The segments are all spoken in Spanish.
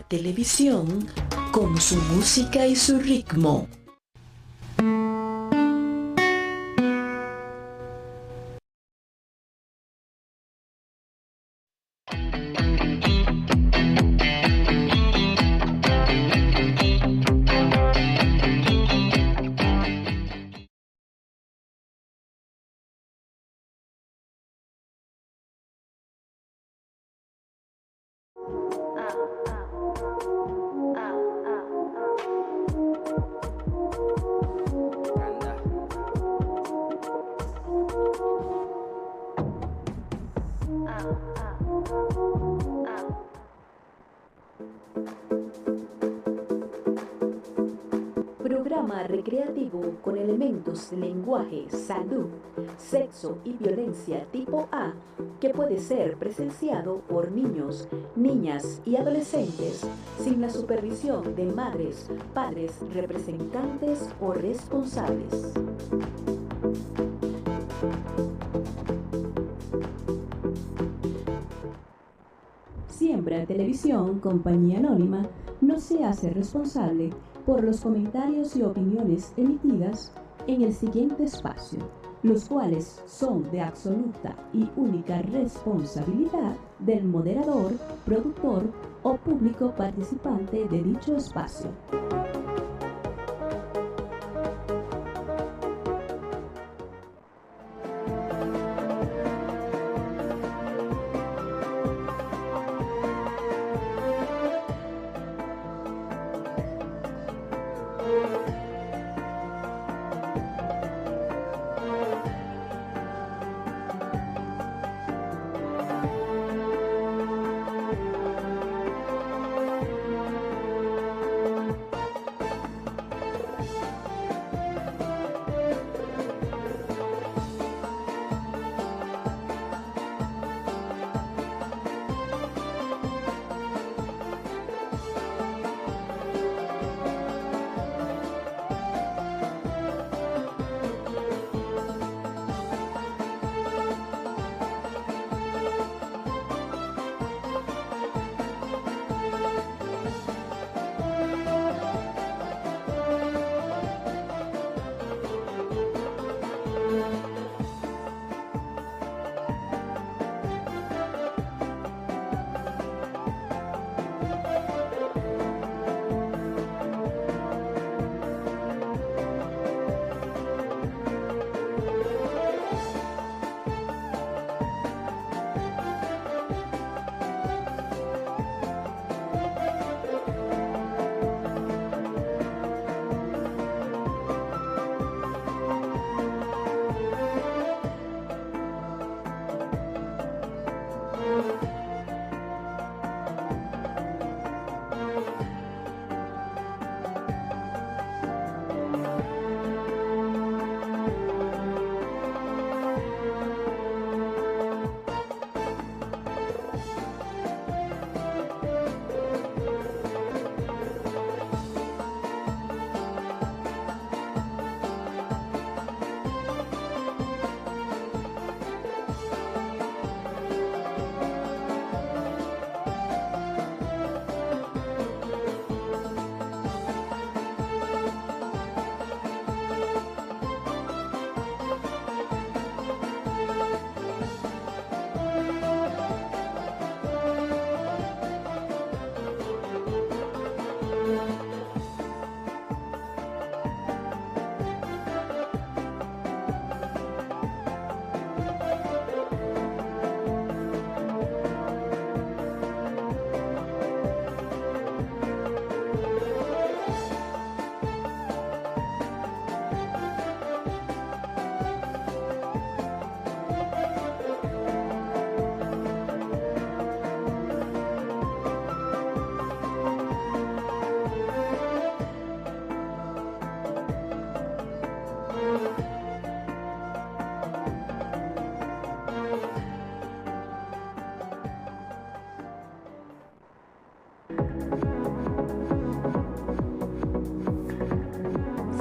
televisión con su música y su ritmo. Programa recreativo con elementos de lenguaje, salud, sexo y violencia tipo A que puede ser presenciado por niños, niñas y adolescentes sin la supervisión de madres, padres, representantes o responsables. Siembra Televisión, compañía anónima, no se hace responsable por los comentarios y opiniones emitidas en el siguiente espacio, los cuales son de absoluta y única responsabilidad del moderador, productor o público participante de dicho espacio.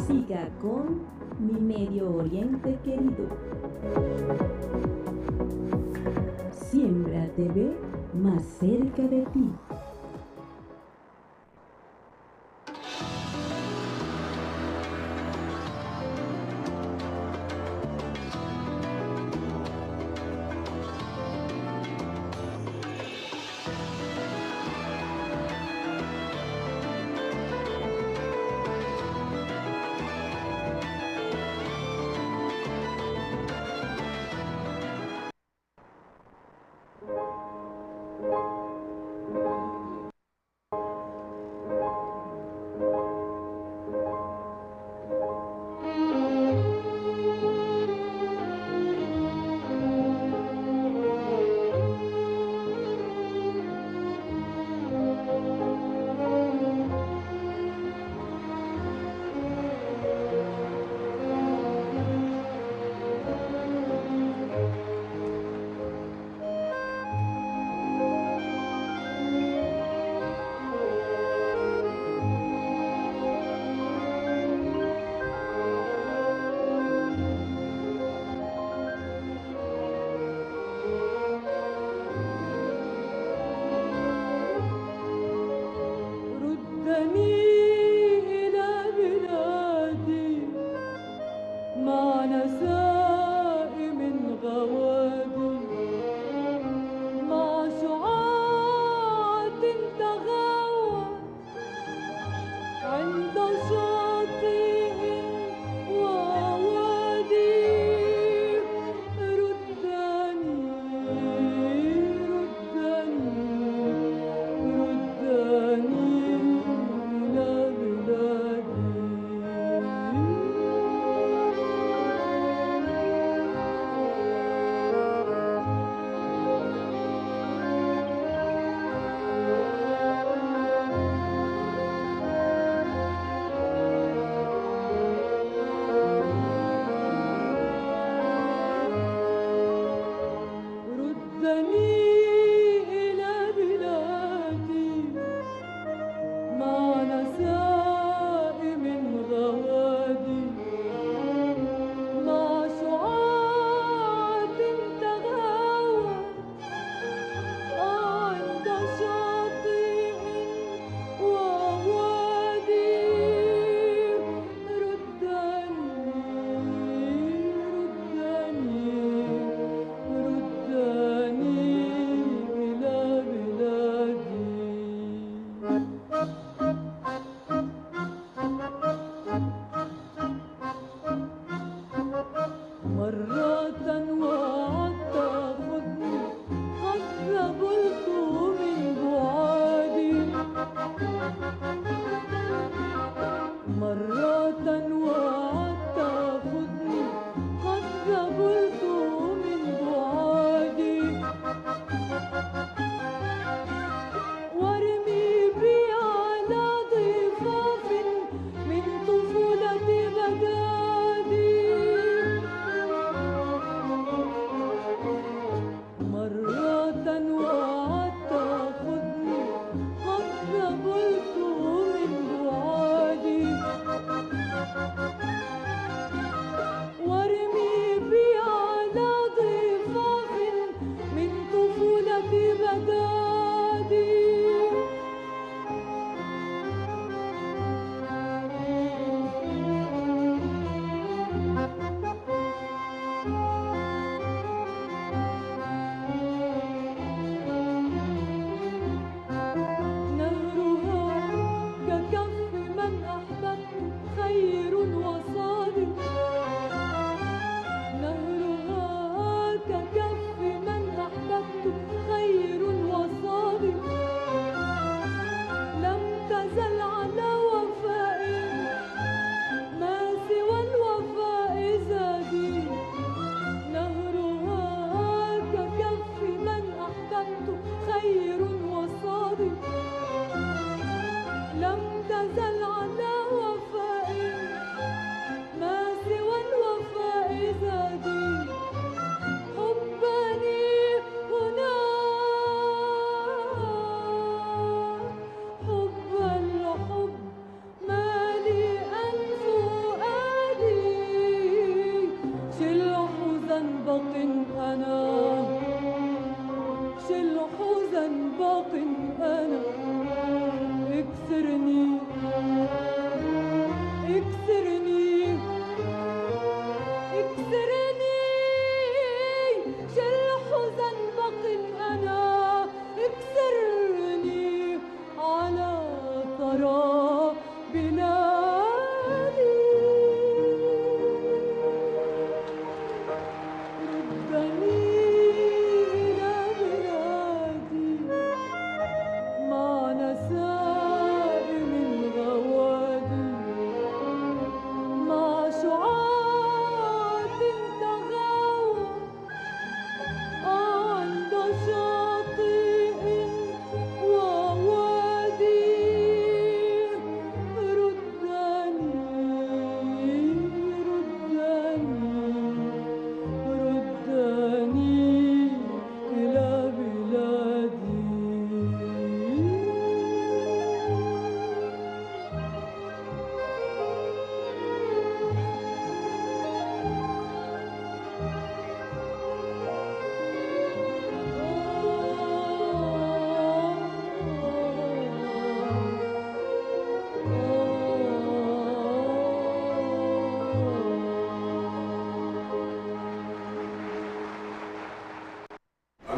Siga con Mi Medio Oriente Querido. Siembra TV más cerca de ti.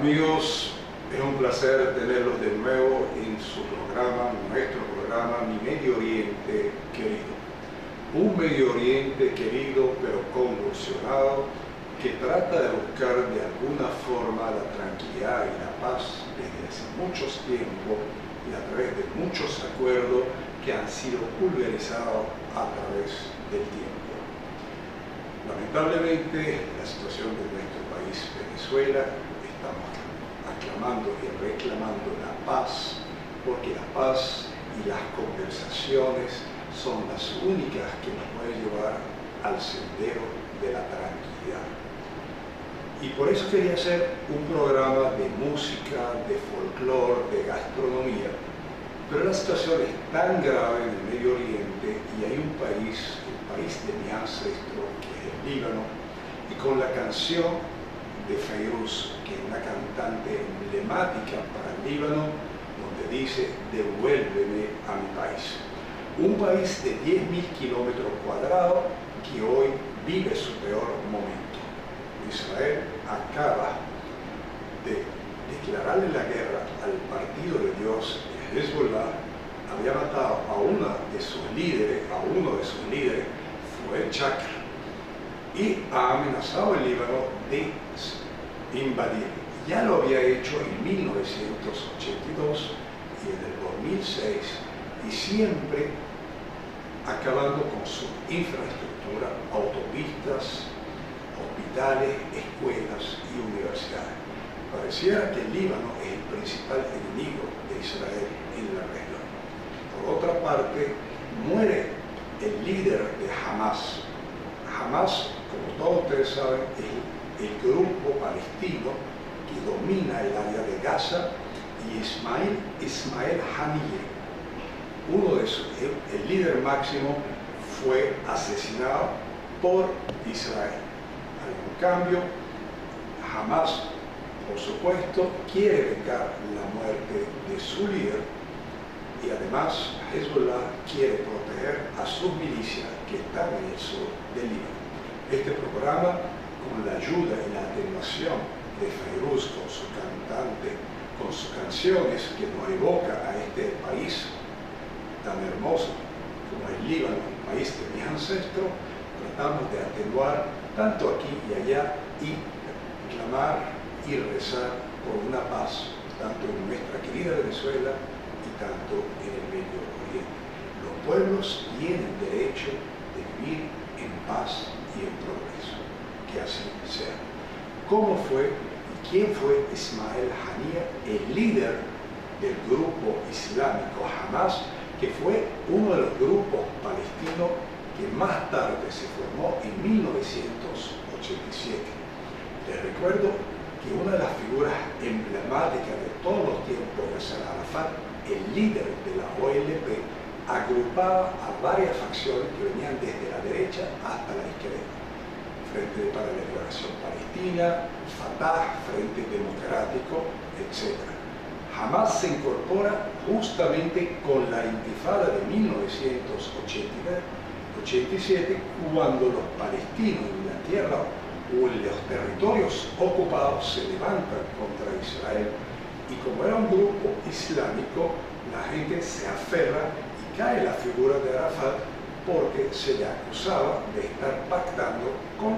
Amigos, es un placer tenerlos de nuevo en su programa, nuestro programa, Mi Medio Oriente Querido. Un Medio Oriente querido pero convulsionado que trata de buscar de alguna forma la tranquilidad y la paz desde hace muchos tiempos y a través de muchos acuerdos que han sido pulverizados a través del tiempo. Lamentablemente, la situación de nuestro país, Venezuela, estamos aclamando y reclamando la paz, porque la paz y las conversaciones son las únicas que nos pueden llevar al sendero de la tranquilidad. Y por eso quería hacer un programa de música, de folclore, de gastronomía, pero la situación es tan grave en el Medio Oriente y hay un país, el país de mi ancestro, que es el Líbano, y con la canción de Fairuz, que es una cantante emblemática para el Líbano, donde dice: devuélveme a mi país. Un país de 10.000 kilómetros cuadrados que hoy vive su peor momento. Israel acaba de declararle la guerra al partido de Dios, Hezbollah. Había matado a uno de sus líderes, fue Chakr, y ha amenazado el Líbano de invadir. Ya lo había hecho en 1982 y en el 2006, y siempre acabando con su infraestructura, autopistas, hospitales, escuelas y universidades. Pareciera que el Líbano es el principal enemigo de Israel en la región. Por otra parte, muere el líder de Hamas. Hamas, como todos ustedes saben, es el grupo palestino que domina el área de Gaza, y Ismail Haniyeh, el líder máximo, fue asesinado por Israel. En cambio, Hamas, por supuesto, quiere vengar la muerte de su líder, y además Hezbollah quiere proteger a sus milicias que están en el sur del Líbano. Este programa, con la ayuda y la atenuación de Fairuz con su cantante, con sus canciones que nos evoca a este país tan hermoso como el Líbano, el país de mis ancestros, tratamos de atenuar tanto aquí y allá y clamar y rezar por una paz, tanto en nuestra querida Venezuela y tanto en el Medio Oriente. Los pueblos tienen derecho de vivir en paz y en progreso. Que así sea. ¿Cómo fue y quién fue Ismail Haniyeh, el líder del grupo islámico Hamas, que fue uno de los grupos palestinos que más tarde se formó en 1987? Les recuerdo que una de las figuras emblemáticas de todos los tiempos, Yasser Arafat, el líder de la OLP, agrupaba a varias facciones que venían desde la derecha hasta la izquierda: Frente para la Liberación Palestina, Fatah, Frente Democrático, etc. Hamas se incorpora justamente con la intifada de 1987, cuando los palestinos en la tierra o en los territorios ocupados se levantan contra Israel, y como era un grupo islámico, la gente se aferra y cae la figura de Arafat, porque se le acusaba de estar pactando con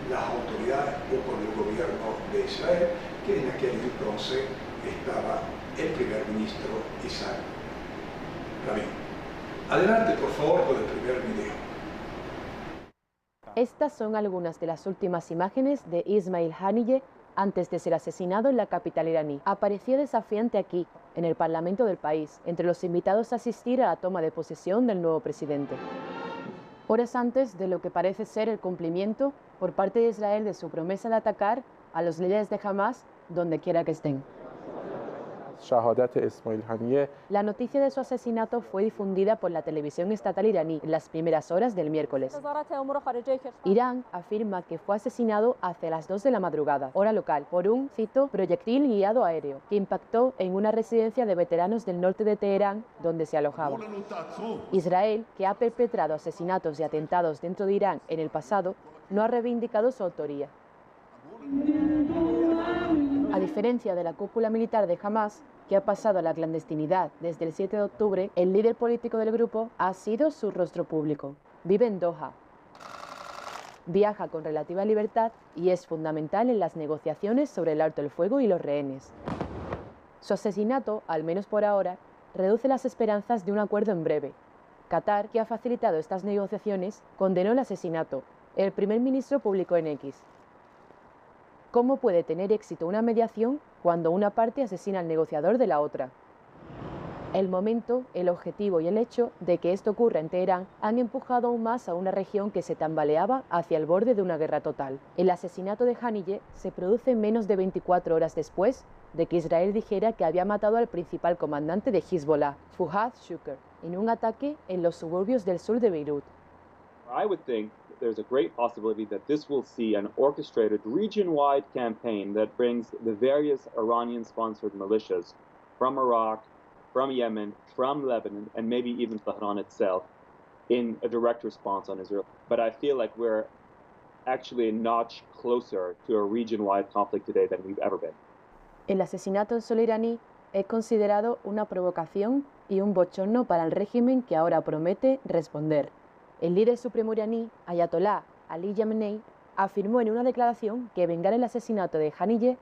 las autoridades o con el gobierno de Israel, que en aquel entonces estaba el primer ministro Isaac Rabin. Adelante, por favor, con el primer video. Estas son algunas de las últimas imágenes de Ismail Haniyeh antes de ser asesinado en la capital iraní. Apareció desafiante aquí, en el parlamento del país, entre los invitados a asistir a la toma de posesión del nuevo presidente. Horas antes de lo que parece ser el cumplimiento por parte de Israel de su promesa de atacar a los líderes de Hamas donde quiera que estén. La noticia de su asesinato fue difundida por la televisión estatal iraní en las primeras horas del miércoles. Irán afirma que fue asesinado hacia las 2 de la madrugada, hora local, por un, cito, proyectil guiado aéreo, que impactó en una residencia de veteranos del norte de Teherán, donde se alojaba. Israel, que ha perpetrado asesinatos y atentados dentro de Irán en el pasado, no ha reivindicado su autoría. A diferencia de la cúpula militar de Hamas, que ha pasado a la clandestinidad desde el 7 de octubre, el líder político del grupo ha sido su rostro público. Vive en Doha. Viaja con relativa libertad y es fundamental en las negociaciones sobre el alto el fuego y los rehenes. Su asesinato, al menos por ahora, reduce las esperanzas de un acuerdo en breve. Qatar, que ha facilitado estas negociaciones, condenó el asesinato. El primer ministro publicó en X: ¿cómo puede tener éxito una mediación cuando una parte asesina al negociador de la otra? El momento, el objetivo y el hecho de que esto ocurra en Teherán han empujado aún más a una región que se tambaleaba hacia el borde de una guerra total. El asesinato de Haniyeh se produce menos de 24 horas después de que Israel dijera que había matado al principal comandante de Hezbollah, Fuad Shukr, en un ataque en los suburbios del sur de Beirut. I would think there's a great possibility that this will see an orchestrated region-wide campaign that brings the various Iranian-sponsored militias from Iraq, from Yemen, from Lebanon, and maybe even Tehran itself in a direct response on Israel. But I feel like we're actually a notch closer to a region-wide conflict today than we've ever been. El asesinato en suelo iraní es considerado una provocación y un bochorno para el régimen que ahora promete responder. El líder supremo iraní, Ayatollah Ali Khamenei, afirmó en una declaración que vengar el asesinato de Haniyeh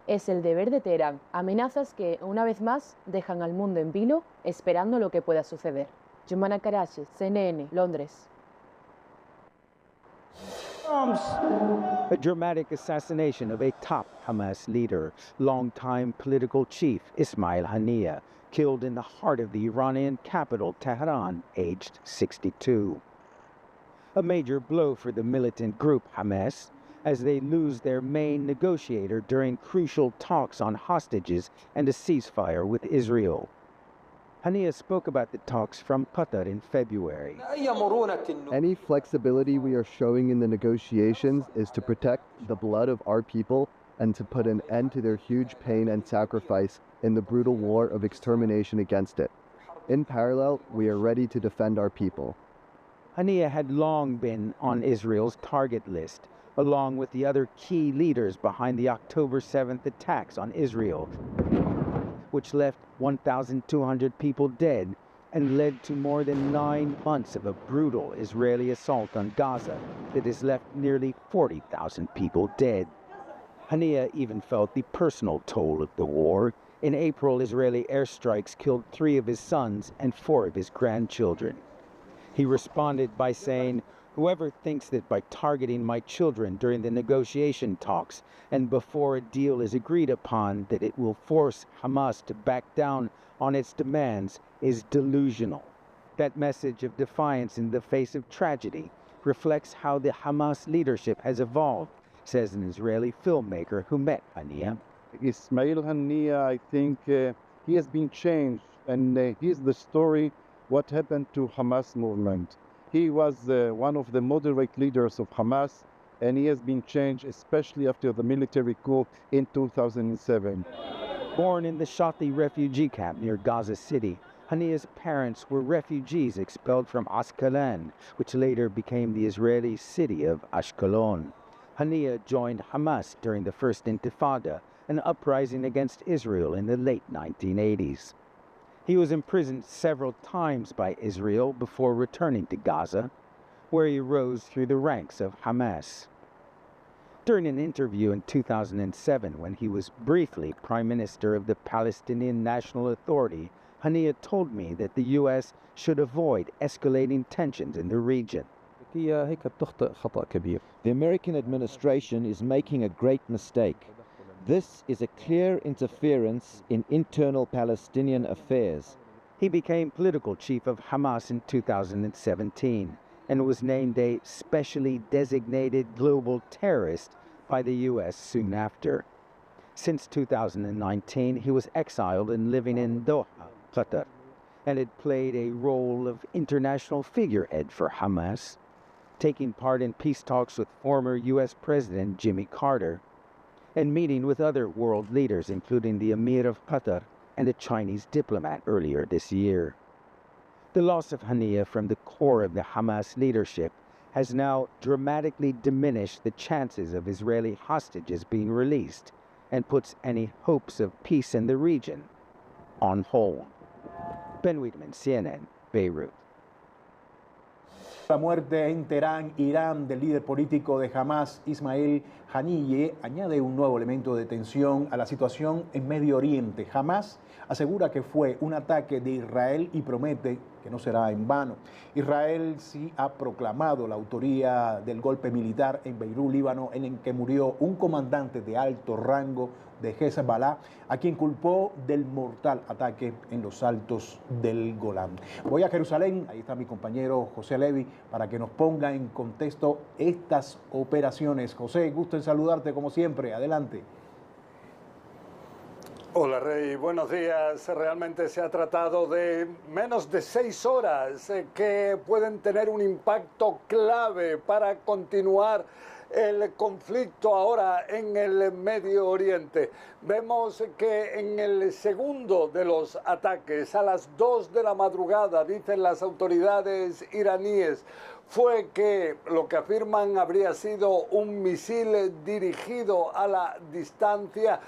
es el deber de Teherán. Amenazas que, una vez más, dejan al mundo en vilo esperando lo que pueda suceder. Jumana Karachi, CNN, Londres. A dramatic assassination of a top Hamas leader, longtime political chief Ismail Haniyeh, killed in the heart of the Iranian capital, Tehran, aged 62. A major blow for the militant group Hamas, as they lose their main negotiator during crucial talks on hostages and a ceasefire with Israel. Haniyeh spoke about the talks from Qatar in February. Any flexibility we are showing in the negotiations is to protect the blood of our people and to put an end to their huge pain and sacrifice in the brutal war of extermination against it. In parallel, we are ready to defend our people. Haniyeh had long been on Israel's target list, along with the other key leaders behind the October 7th attacks on Israel, which left 1,200 people dead and led to more than 9 months of a brutal Israeli assault on Gaza that has left nearly 40,000 people dead. Haniyeh even felt the personal toll of the war. In April, Israeli airstrikes killed 3 of his sons and 4 of his grandchildren. He responded by saying, "Whoever thinks that by targeting my children during the negotiation talks and before a deal is agreed upon that it will force Hamas to back down on its demands is delusional." That message of defiance in the face of tragedy reflects how the Hamas leadership has evolved, says an Israeli filmmaker who met Haniyeh. Ismail Haniyeh, I think he has been changed, and he is the story what happened to Hamas movement. He was one of the moderate leaders of Hamas, and he has been changed, especially after the military coup in 2007. Born in the Shati refugee camp near Gaza City, Haniyeh's parents were refugees expelled from Ascalon, which later became the Israeli city of Ashkelon. Haniyeh joined Hamas during the First Intifada, an uprising against Israel in the late 1980s. He was imprisoned several times by Israel before returning to Gaza, where he rose through the ranks of Hamas. During an interview in 2007, when he was briefly Prime Minister of the Palestinian National Authority, Haniyeh told me that the U.S. should avoid escalating tensions in the region. The American administration is making a great mistake. This is a clear interference in internal Palestinian affairs. He became political chief of Hamas in 2017 and was named a specially designated global terrorist by the U.S. soon after. Since 2019, he was exiled and living in Doha, Qatar, and had played a role of international figurehead for Hamas, taking part in peace talks with former U.S. President Jimmy Carter, and meeting with other world leaders, including the Emir of Qatar and a Chinese diplomat earlier this year. The loss of Haniyeh from the core of the Hamas leadership has now dramatically diminished the chances of Israeli hostages being released, and puts any hopes of peace in the region on hold. Ben Wiedemann, CNN, Beirut. La muerte en Teherán, Irán, del líder político de Hamas, Ismail Haniyeh, añade un nuevo elemento de tensión a la situación en Medio Oriente. Hamas asegura que fue un ataque de Israel y promete que no será en vano. Israel sí ha proclamado la autoría del golpe militar en Beirut, Líbano, en el que murió un comandante de alto rango de Hezbollah, a quien culpó del mortal ataque en los altos del Golán. Voy a Jerusalén, ahí está mi compañero José Levi, para que nos ponga en contexto estas operaciones. José, gusto en saludarte como siempre, adelante. Hola Rey, buenos días. Realmente se ha tratado de menos de 6 horas que pueden tener un impacto clave para continuar el conflicto ahora en el Medio Oriente. Vemos que en el segundo de los ataques, a las 2 de la madrugada, dicen las autoridades iraníes, fue que lo que afirman habría sido un misil dirigido a la distancia.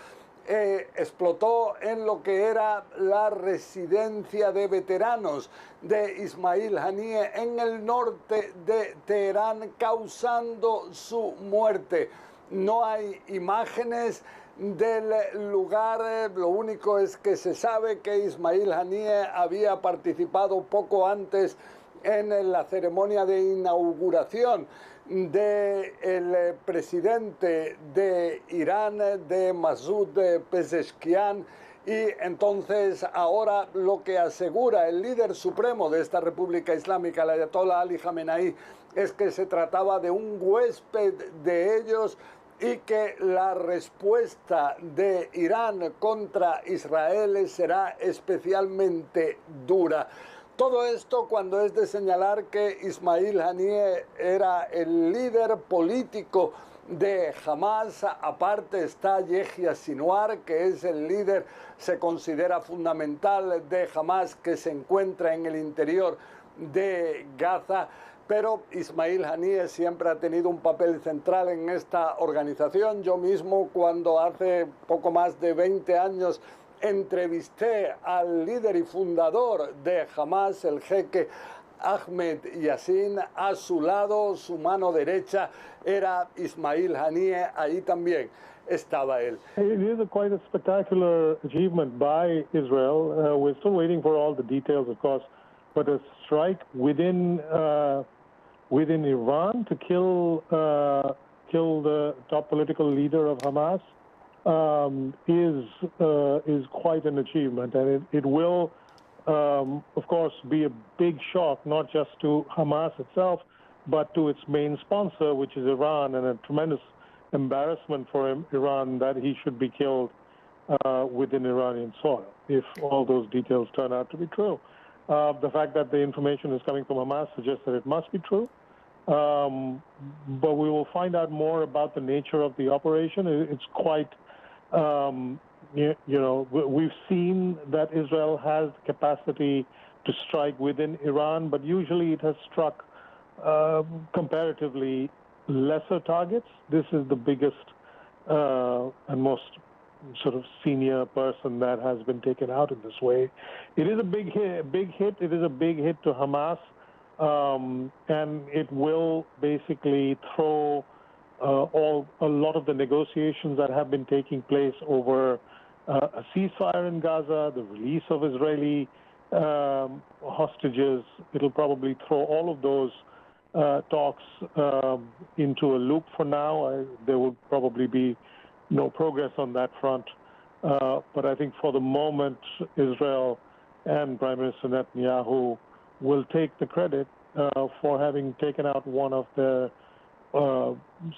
Explotó en lo que era la residencia de veteranos de Ismail Haniyeh en el norte de Teherán, causando su muerte. No hay imágenes del lugar, lo único es que se sabe que Ismail Haniyeh había participado poco antes en la ceremonia de inauguración del presidente de Irán, de Masoud Pezeshkian, y entonces ahora lo que asegura el líder supremo de esta República Islámica, el Ayatollah Ali Khamenei, es que se trataba de un huésped de ellos y que la respuesta de Irán contra Israel será especialmente dura. Todo esto cuando es de señalar que Ismail Haniyeh era el líder político de Hamas. Aparte está Yehia Sinwar, que es el líder, se considera fundamental de Hamas, que se encuentra en el interior de Gaza. Pero Ismail Haniyeh siempre ha tenido un papel central en esta organización. Yo mismo, cuando hace poco más de 20 años entrevisté al líder y fundador de Hamas, el jeque Ahmed Yassin, a su lado, su mano derecha, era Ismail Haniyeh, ahí también estaba él. It is quite a spectacular achievement by Israel. We're still waiting for all the details, of course, but a strike within Iran to kill the top political leader of Hamas is quite an achievement, and it will, of course, be a big shock, not just to Hamas itself, but to its main sponsor, which is Iran, and a tremendous embarrassment for Iran that he should be killed within Iranian soil, if all those details turn out to be true. The fact that the information is coming from Hamas suggests that it must be true. But we will find out more about the nature of the operation. It's quite, we've seen that Israel has the capacity to strike within Iran, but usually it has struck comparatively lesser targets. This is the biggest and most sort of senior person that has been taken out in this way. It is a big hit. It is a big hit to Hamas. And it will basically throw a lot of the negotiations that have been taking place over a ceasefire in Gaza, the release of Israeli hostages. It'll probably throw all of those talks into a loop for now. There will probably be no progress on that front. But I think for the moment, Israel and Prime Minister Netanyahu will take the credit for having taken out one of the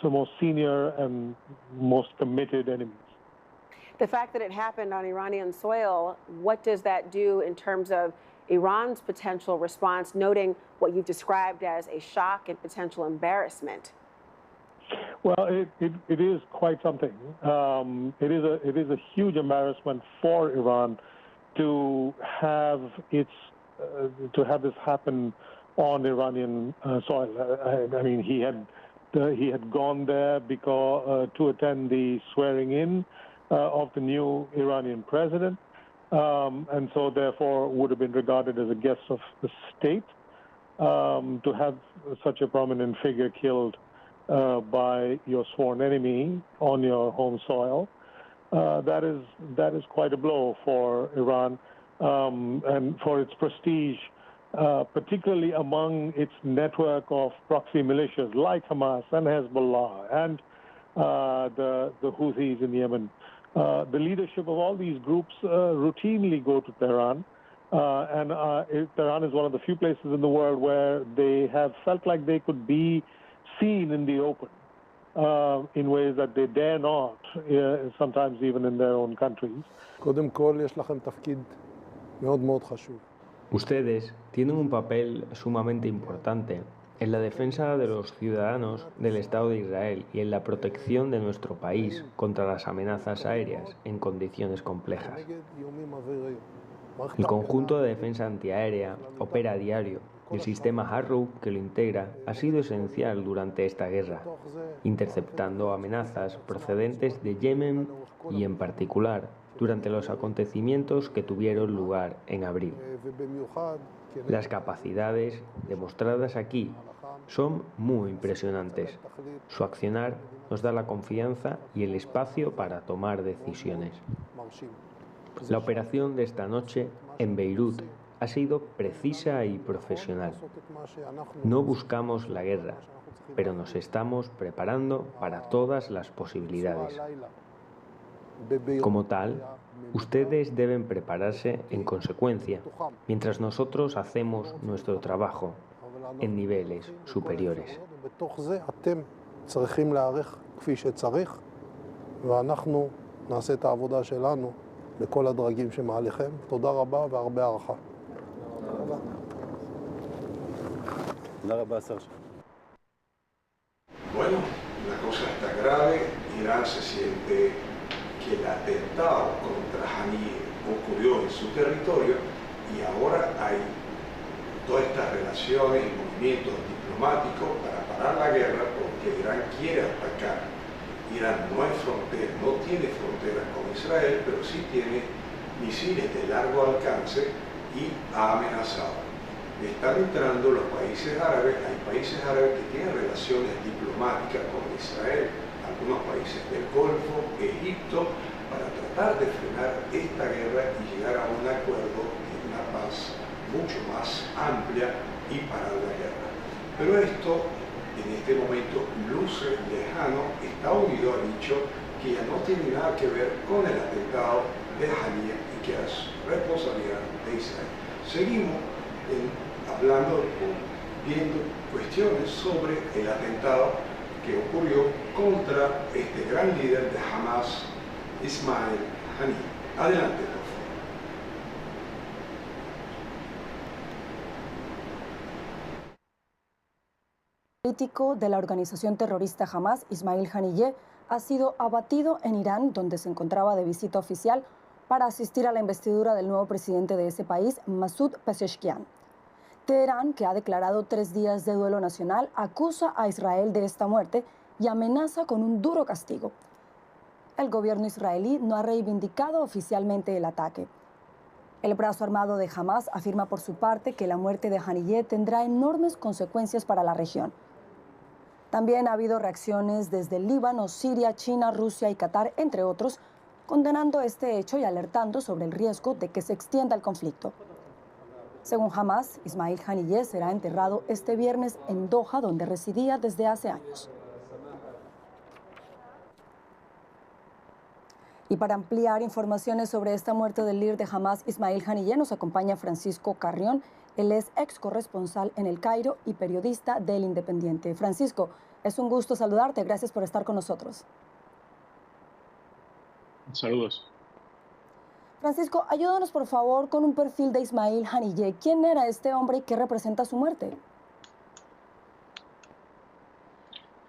most senior and most committed enemies. The fact that it happened on Iranian soil, what does that do in terms of Iran's potential response, noting what you've described as a shock and potential embarrassment? Well, it is quite something. It is a huge embarrassment for Iran to have this happen on Iranian soil. I mean, he had gone there because to attend the swearing in of the new Iranian president, and so therefore would have been regarded as a guest of the state. To have such a prominent figure killed by your sworn enemy on your home soil, that is quite a blow for Iran and for its prestige, particularly among its network of proxy militias like Hamas and Hezbollah and the Houthis in Yemen. The leadership of all these groups routinely go to Tehran. Tehran is one of the few places in the world where they have felt like they could be seen in the open in ways that they dare not, sometimes even in their own countries. Ustedes tienen un papel sumamente importante en la defensa de los ciudadanos del Estado de Israel y en la protección de nuestro país contra las amenazas aéreas en condiciones complejas. El conjunto de defensa antiaérea opera a diario y el sistema Arrow que lo integra ha sido esencial durante esta guerra, interceptando amenazas procedentes de Yemen y, en particular, durante los acontecimientos que tuvieron lugar en abril. Las capacidades demostradas aquí son muy impresionantes. Su accionar nos da la confianza y el espacio para tomar decisiones. La operación de esta noche en Beirut ha sido precisa y profesional. No buscamos la guerra, pero nos estamos preparando para todas las posibilidades. Como tal, ustedes deben prepararse en consecuencia, mientras nosotros hacemos nuestro trabajo en niveles superiores. לכל הדרגים שמעליכם. תודה רבה והרבה הערכה. Bueno, la cosa está grave. Irán se siente que el atentado contra Haniyeh ocurrió en su territorio y ahora hay todas estas relaciones y movimientos diplomáticos para parar la guerra porque Irán quiere atacar. Irán no tiene fronteras con Israel, pero sí tiene misiles de largo alcance y ha amenazado. Están entrando los países árabes, hay países árabes que tienen relaciones diplomáticas con Israel, algunos países del Golfo, Egipto, para tratar de frenar esta guerra y llegar a un acuerdo y una paz mucho más amplia y parar la guerra. Pero esto en este momento luce lejano. Estados Unidos ha dicho que ya no tiene nada que ver con el atentado de Haniyeh y que es responsabilidad de Israel. Seguimos viendo cuestiones sobre el atentado que ocurrió contra este gran líder de Hamas, Ismail Haniyeh. Adelante, por favor. Político de la organización terrorista Hamas, Ismail Haniyeh, ha sido abatido en Irán, donde se encontraba de visita oficial para asistir a la investidura del nuevo presidente de ese país, Masoud Pezeshkian. Teherán, que ha declarado 3 días de duelo nacional, acusa a Israel de esta muerte y amenaza con un duro castigo. El gobierno israelí no ha reivindicado oficialmente el ataque. El brazo armado de Hamas afirma por su parte que la muerte de Haniyeh tendrá enormes consecuencias para la región. También ha habido reacciones desde Líbano, Siria, China, Rusia y Qatar, entre otros, condenando este hecho y alertando sobre el riesgo de que se extienda el conflicto. Según Hamas, Ismail Haniyeh será enterrado este viernes en Doha, donde residía desde hace años. Y para ampliar informaciones sobre esta muerte del líder de Hamas, Ismail Haniyeh, nos acompaña Francisco Carrión. Él es ex corresponsal en El Cairo y periodista del Independiente. Francisco, es un gusto saludarte. Gracias por estar con nosotros. Saludos. Francisco, ayúdanos por favor con un perfil de Ismail Haniyeh. ¿Quién era este hombre y qué representa su muerte?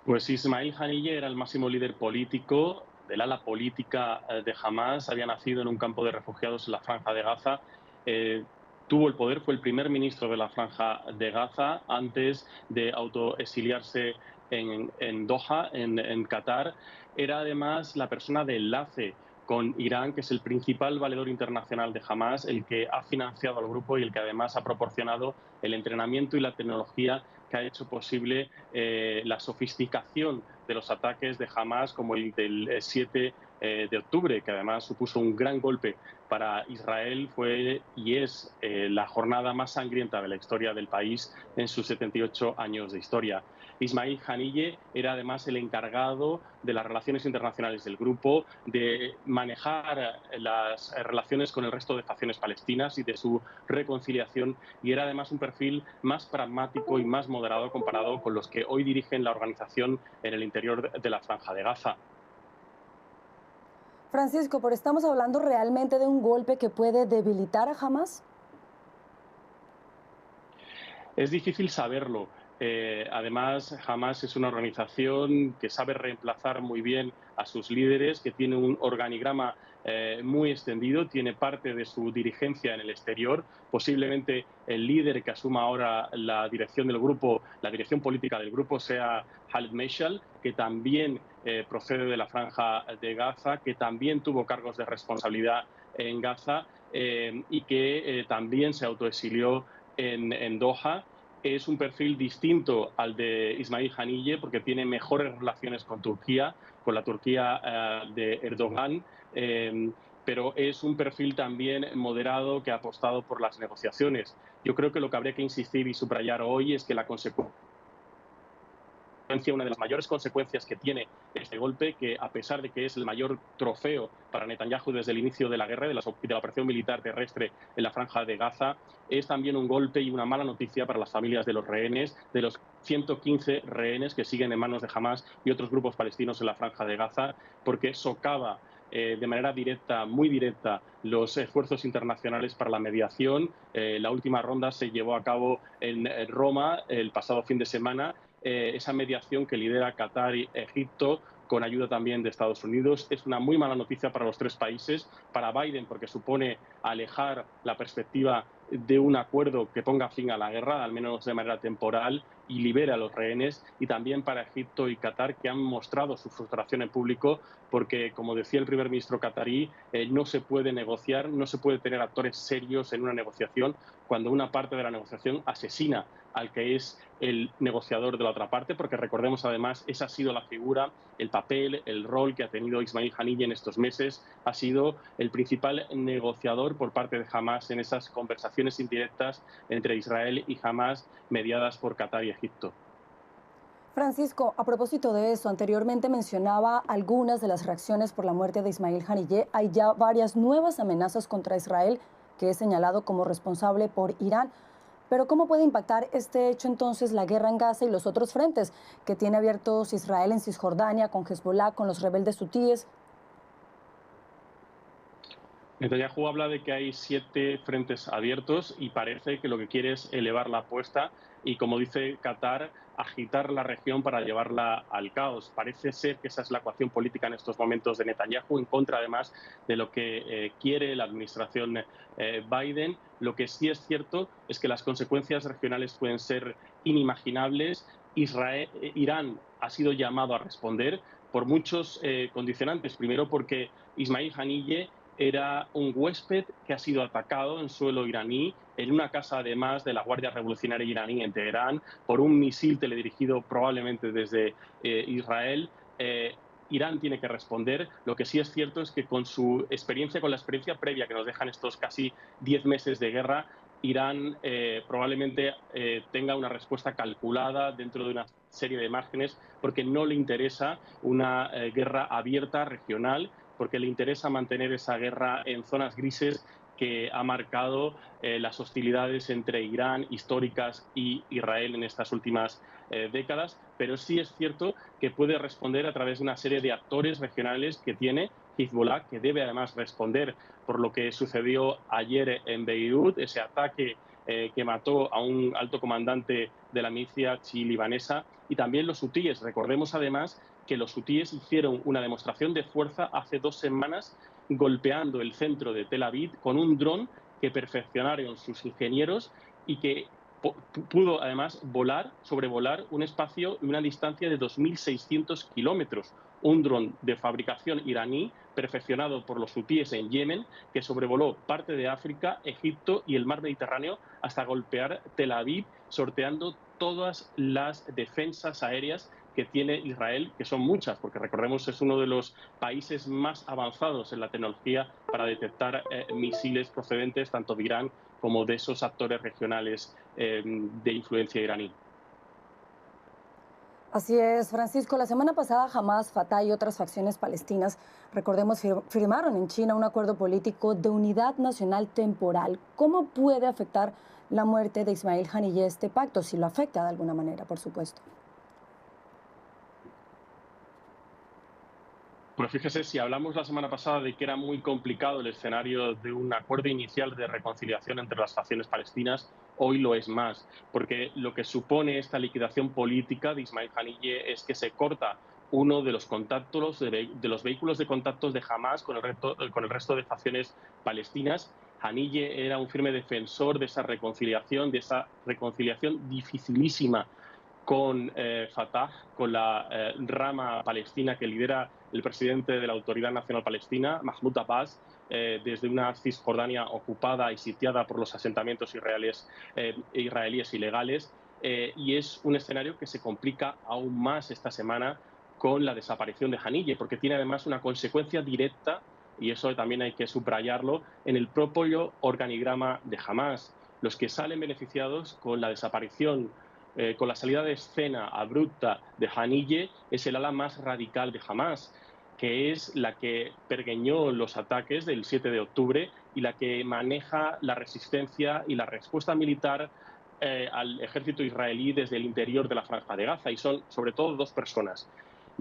Pues Ismail Haniyeh era el máximo líder político del ala política de Hamas. Había nacido en un campo de refugiados en la Franja de Gaza. Tuvo el poder, fue el primer ministro de la Franja de Gaza antes de autoexiliarse en Doha, en Qatar. Era además la persona de enlace con Irán, que es el principal valedor internacional de Hamás, el que ha financiado al grupo y el que además ha proporcionado el entrenamiento y la tecnología que ha hecho posible la sofisticación de los ataques de Hamás, como el del 7 de octubre, que además supuso un gran golpe para Israel. Fue y es la jornada más sangrienta de la historia del país en sus 78 años de historia. Ismail Haniyeh era además el encargado de las relaciones internacionales del grupo, de manejar las relaciones con el resto de facciones palestinas y de su reconciliación, y era además un perfil más pragmático y más moderado comparado con los que hoy dirigen la organización en el interior de la Franja de Gaza. Francisco, pero ¿estamos hablando realmente de un golpe que puede debilitar a Hamás? Es difícil saberlo. Además, Hamás es una organización que sabe reemplazar muy bien a sus líderes, que tiene un organigrama muy extendido, tiene parte de su dirigencia en el exterior. Posiblemente el líder que asuma ahora la dirección del grupo, la dirección política del grupo, sea Khaled Meshaal, que también procede de la Franja de Gaza, que también tuvo cargos de responsabilidad en Gaza y que también se autoexilió en Doha. Es un perfil distinto al de Ismail Haniyeh porque tiene mejores relaciones con Turquía, con la Turquía de Erdogan, pero es un perfil también moderado que ha apostado por las negociaciones. Yo creo que lo que habría que insistir y subrayar hoy es que la una de las mayores consecuencias que tiene este golpe, que a pesar de que es el mayor trofeo para Netanyahu desde el inicio de la guerra, de la operación militar terrestre en la Franja de Gaza, es también un golpe y una mala noticia para las familias de los rehenes, de los 115 rehenes que siguen en manos de Hamás y otros grupos palestinos en la Franja de Gaza, porque socava de manera directa, muy directa, los esfuerzos internacionales para la mediación. La última ronda se llevó a cabo en Roma el pasado fin de semana. Esa mediación que lidera Qatar y Egipto, con ayuda también de Estados Unidos, es una muy mala noticia para los tres países, para Biden porque supone alejar la perspectiva de un acuerdo que ponga fin a la guerra, al menos de manera temporal, y libere a los rehenes, y también para Egipto y Qatar, que han mostrado su frustración en público porque, como decía el primer ministro qatarí, no se puede negociar, no se puede tener actores serios en una negociación cuando una parte de la negociación asesina al que es el negociador de la otra parte, porque recordemos además, esa ha sido la figura, el papel, el rol que ha tenido Ismail Haniyeh en estos meses, ha sido el principal negociador por parte de Hamás en esas conversaciones indirectas entre Israel y Hamás mediadas por Qatar y Egipto. Francisco, a propósito de eso, anteriormente mencionaba algunas de las reacciones por la muerte de Ismail Haniyeh. Hay ya varias nuevas amenazas contra Israel que es señalado como responsable por Irán. Pero ¿cómo puede impactar este hecho entonces la guerra en Gaza y los otros frentes que tiene abiertos Israel en Cisjordania, con Hezbollah, con los rebeldes hutíes? Netanyahu habla de que hay 7 frentes abiertos y parece que lo que quiere es elevar la apuesta y, como dice Qatar, agitar la región para llevarla al caos. Parece ser que esa es la ecuación política en estos momentos de Netanyahu, en contra además de lo que quiere la administración Biden. Lo que sí es cierto es que las consecuencias regionales pueden ser inimaginables. Irán ha sido llamado a responder por muchos condicionantes. Primero porque Ismail Haniyeh era un huésped que ha sido atacado en suelo iraní, en una casa además de la Guardia Revolucionaria iraní en Teherán, por un misil teledirigido probablemente desde Israel. Irán tiene que responder. Lo que sí es cierto es que con su experiencia, con la experiencia previa que nos dejan estos casi 10 meses de guerra, Irán probablemente tenga una respuesta calculada dentro de una serie de márgenes, porque no le interesa una guerra abierta regional, porque le interesa mantener esa guerra en zonas grises que ha marcado las hostilidades entre Irán históricas y Israel en estas últimas décadas. Pero sí es cierto que puede responder a través de una serie de actores regionales que tiene Hezbollah, que debe además responder por lo que sucedió ayer en Beirut, ese ataque que mató a un alto comandante de la milicia chií-libanesa, y también los hutíes. Recordemos además que los hutíes hicieron una demostración de fuerza hace 2 semanas golpeando el centro de Tel Aviv con un dron que perfeccionaron sus ingenieros y que pudo además sobrevolar un espacio y una distancia de 2.600 kilómetros. Un dron de fabricación iraní perfeccionado por los hutíes en Yemen, que sobrevoló parte de África, Egipto y el mar Mediterráneo hasta golpear Tel Aviv, sorteando todas las defensas aéreas que tiene Israel, que son muchas, porque recordemos es uno de los países más avanzados en la tecnología para detectar misiles procedentes tanto de Irán como de esos actores regionales de influencia iraní. Así es, Francisco. La semana pasada Hamas, Fatah y otras facciones palestinas, recordemos, firmaron en China un acuerdo político de unidad nacional temporal. ¿Cómo puede afectar la muerte de Ismail Haniyeh este pacto? Si lo afecta de alguna manera, por supuesto. Pues fíjese, si hablamos la semana pasada de que era muy complicado el escenario de un acuerdo inicial de reconciliación entre las facciones palestinas, hoy lo es más, porque lo que supone esta liquidación política de Ismail Haniyeh es que se corta uno de los contactos, de los vehículos de contactos de Hamas con el resto de facciones palestinas. Haniyeh era un firme defensor de esa reconciliación dificilísima con Fatah, con la rama palestina que lidera el presidente de la Autoridad Nacional Palestina, Mahmoud Abbas, desde una Cisjordania ocupada y sitiada por los asentamientos israelíes ilegales. Y es un escenario que se complica aún más esta semana con la desaparición de Haniyeh, porque tiene además una consecuencia directa, y eso también hay que subrayarlo, en el propio organigrama de Hamas. Los que salen beneficiados con la desaparición, con la salida de escena abrupta de Haniyeh, es el ala más radical de Hamas, que es la que pergeñó los ataques del 7 de octubre y la que maneja la resistencia y la respuesta militar al ejército israelí desde el interior de la Franja de Gaza. Y son sobre todo dos personas: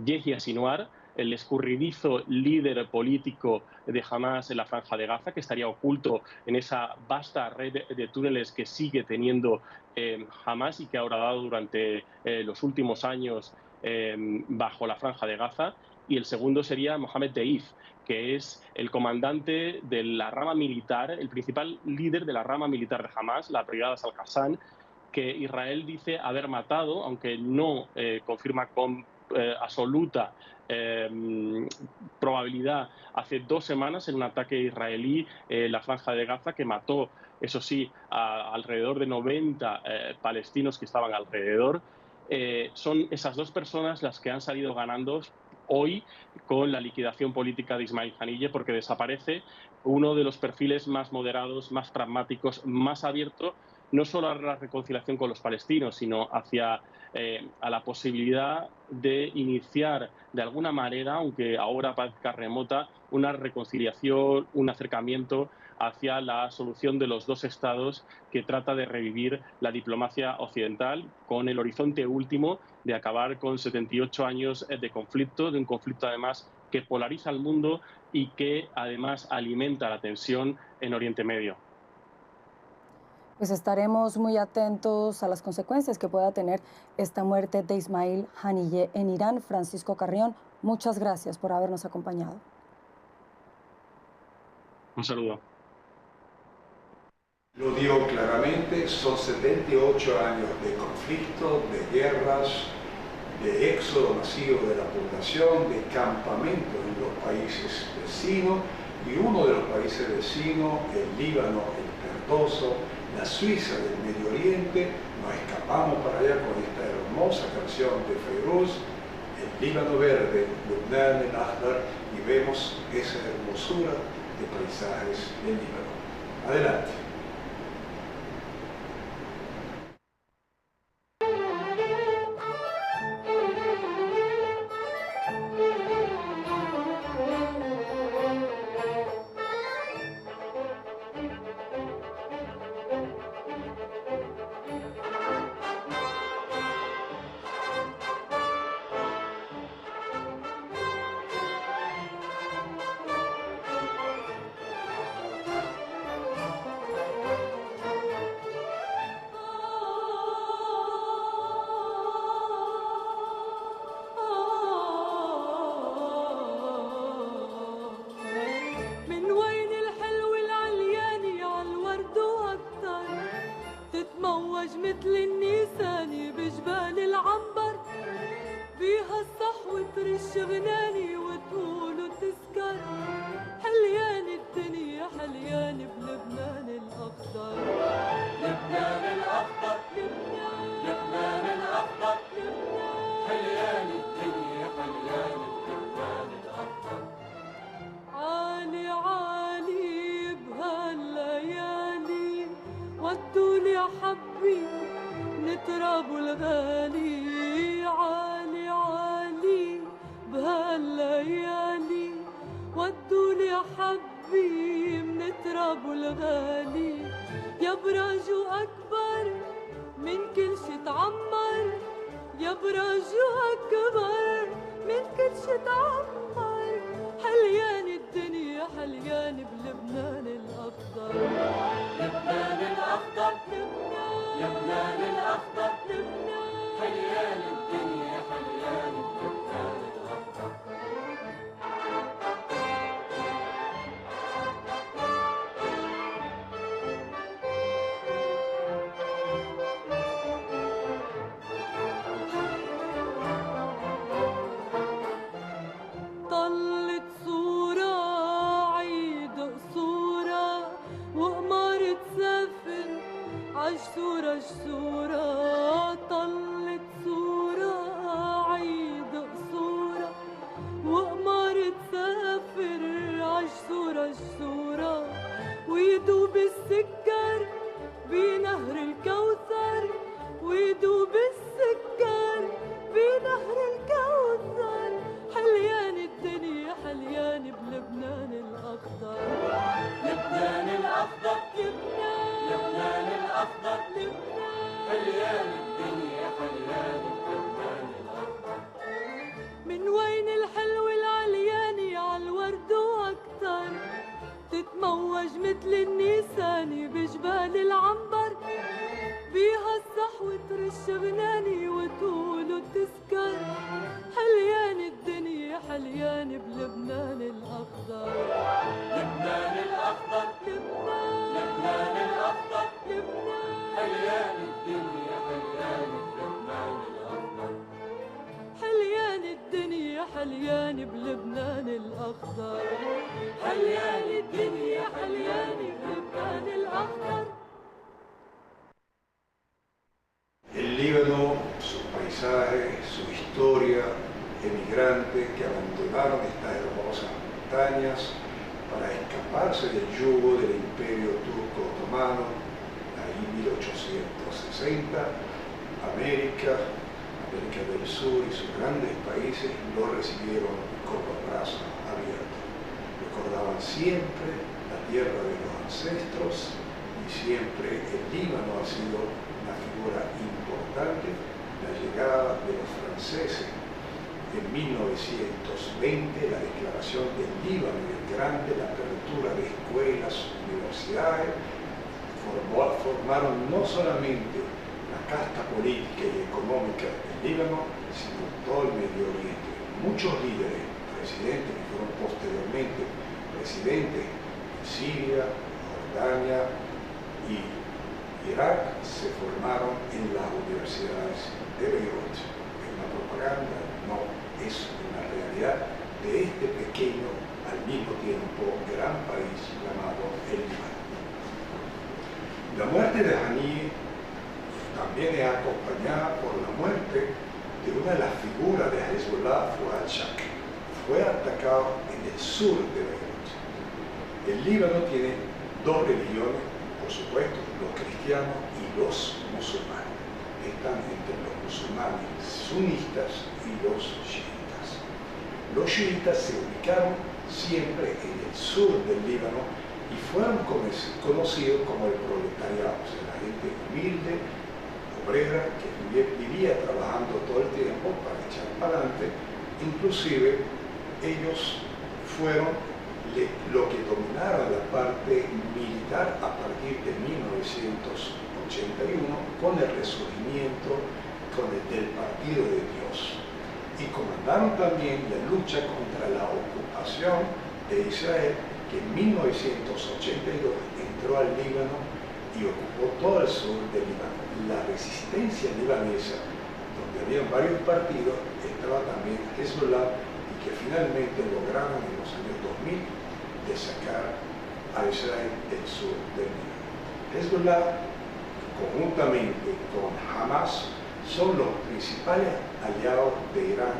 Yehia Sinwar, el escurridizo líder político de Hamas en la Franja de Gaza, que estaría oculto en esa vasta red de túneles que sigue teniendo Hamas y que ha dado durante los últimos años bajo la Franja de Gaza. Y el segundo sería Mohamed Deif, que es el comandante de la rama militar, el principal líder de la rama militar de Hamas, la brigada Al-Qassam, que Israel dice haber matado, aunque no confirma con absoluta probabilidad, hace 2 semanas en un ataque israelí en la Franja de Gaza, que mató, eso sí, a alrededor de 90 palestinos que estaban alrededor. Son esas dos personas las que han salido ganando hoy con la liquidación política de Ismail Haniyeh, porque desaparece uno de los perfiles más moderados, más pragmáticos, más abierto, no solo a la reconciliación con los palestinos, sino hacia a la posibilidad de iniciar de alguna manera, aunque ahora parezca remota, una reconciliación, un acercamiento hacia la solución de los dos estados, que trata de revivir la diplomacia occidental con el horizonte último de acabar con 78 años de conflicto, de un conflicto además que polariza al mundo y que además alimenta la tensión en Oriente Medio. Pues estaremos muy atentos a las consecuencias que pueda tener esta muerte de Ismail Haniyeh en Irán. Francisco Carrión, muchas gracias por habernos acompañado. Un saludo. Lo digo claramente, son 78 años de conflicto, de guerras, de éxodo masivo de la población, de campamentos en los países vecinos, y uno de los países vecinos, el Líbano, el Perdoso, la Suiza del Medio Oriente. Nos escapamos para allá con esta hermosa canción de Feiruz, el Líbano verde, Lubnan el Ahdar, y vemos esa hermosura de paisajes del Líbano. Adelante. وترش غناني وتقول وتسكر حليان الدنيا حليان بلبنان الأخضر لبنان الأخضر لبنان الأخضر حليان الدنيا حليان بلبنان الأخضر عالي عالي بهالليالي ودوني حبي نتراب الغالي عالي عالي بهالليالي ودوني حبي من تراب الغالي يا براجو أكبر من كل شي تعمر يا براجو أكبر من كل شي تعمر حليان الدنيا حليان بلبنان الأخضر لبنان الأخضر لبنان الأخضر حليان الدنيا حليان بلبنان الأخضر طلت صورة عيد قصورة وقمر تسافر عالشورة الشورة طلت صورة عيد قصورة وقمر تسافر عالشورة الشورة ويدوب السكر بنهر الكوثر ويدوب السكر بنهر الكوثر حليان الدنيا حليان بلبنان الأخضر لبنان الأخضر لبنان الأخضر حليان الدنيا حليان بلبنان الأخضر من وين الحلو العلياني عالورد وأكتر تتموج مثل النيسان بجبال العنبر بيها الصحوة ترش غناني وتقول وتسكر حليان الدنيا حليان بلبنان الأخضر لبنان الأخضر لبنان الأخضر حليان الدنيا حليان بلبنان الأخضر حليان الدنيا حليان بلبنان الأخضر حليان الدنيا حليان بلبنان الأخضر. El Líbano, su paisaje, su historia, emigrantes que abandonaron estas hermosas montañas para escaparse del yugo del Imperio Turco Otomano, ahí 1860, América del Sur y sus grandes países lo recibieron con los brazos abiertos. Recordaban siempre la tierra de los ancestros y siempre el Líbano ha sido una figura importante. La llegada de los franceses en 1920, la declaración del Líbano y el Grande, la apertura de escuelas, universidades, formaron no solamente la casta política y económica del Líbano, sino todo el Medio Oriente. Muchos líderes, presidentes que fueron posteriormente presidentes de Siria, Jordania y Irak, se formaron en las universidades de Beirut. Es una propaganda, no, es una realidad de este pequeño, al mismo tiempo, gran país llamado el Líbano. La muerte de Haniyeh también es acompañada por la muerte de una de las figuras de Hezbollah, Fuad Shaq. Fue atacado en el sur de Beirut. El Líbano tiene dos religiones, por supuesto, los cristianos y los musulmanes. Están entre los musulmanes sunistas y los chiitas. Los chiitas se ubicaron siempre en el sur del Líbano y fueron conocidos como el proletariado, o sea, la gente humilde, obrera, que vivía trabajando todo el tiempo para echar para adelante. Inclusive ellos fueron lo que dominaron la parte militar a partir de 1981 con el resurgimiento del Partido de Dios, y comandaron también la lucha contra la ocupación de Israel, que en 1982 entró al Líbano y ocupó todo el sur del Líbano. La resistencia libanesa, donde había varios partidos, estaba también Hezbollah que finalmente lograron en los años 2000 de sacar a Israel del sur del Líbano. Hezbollah, conjuntamente con Hamas, son los principales aliados de Irán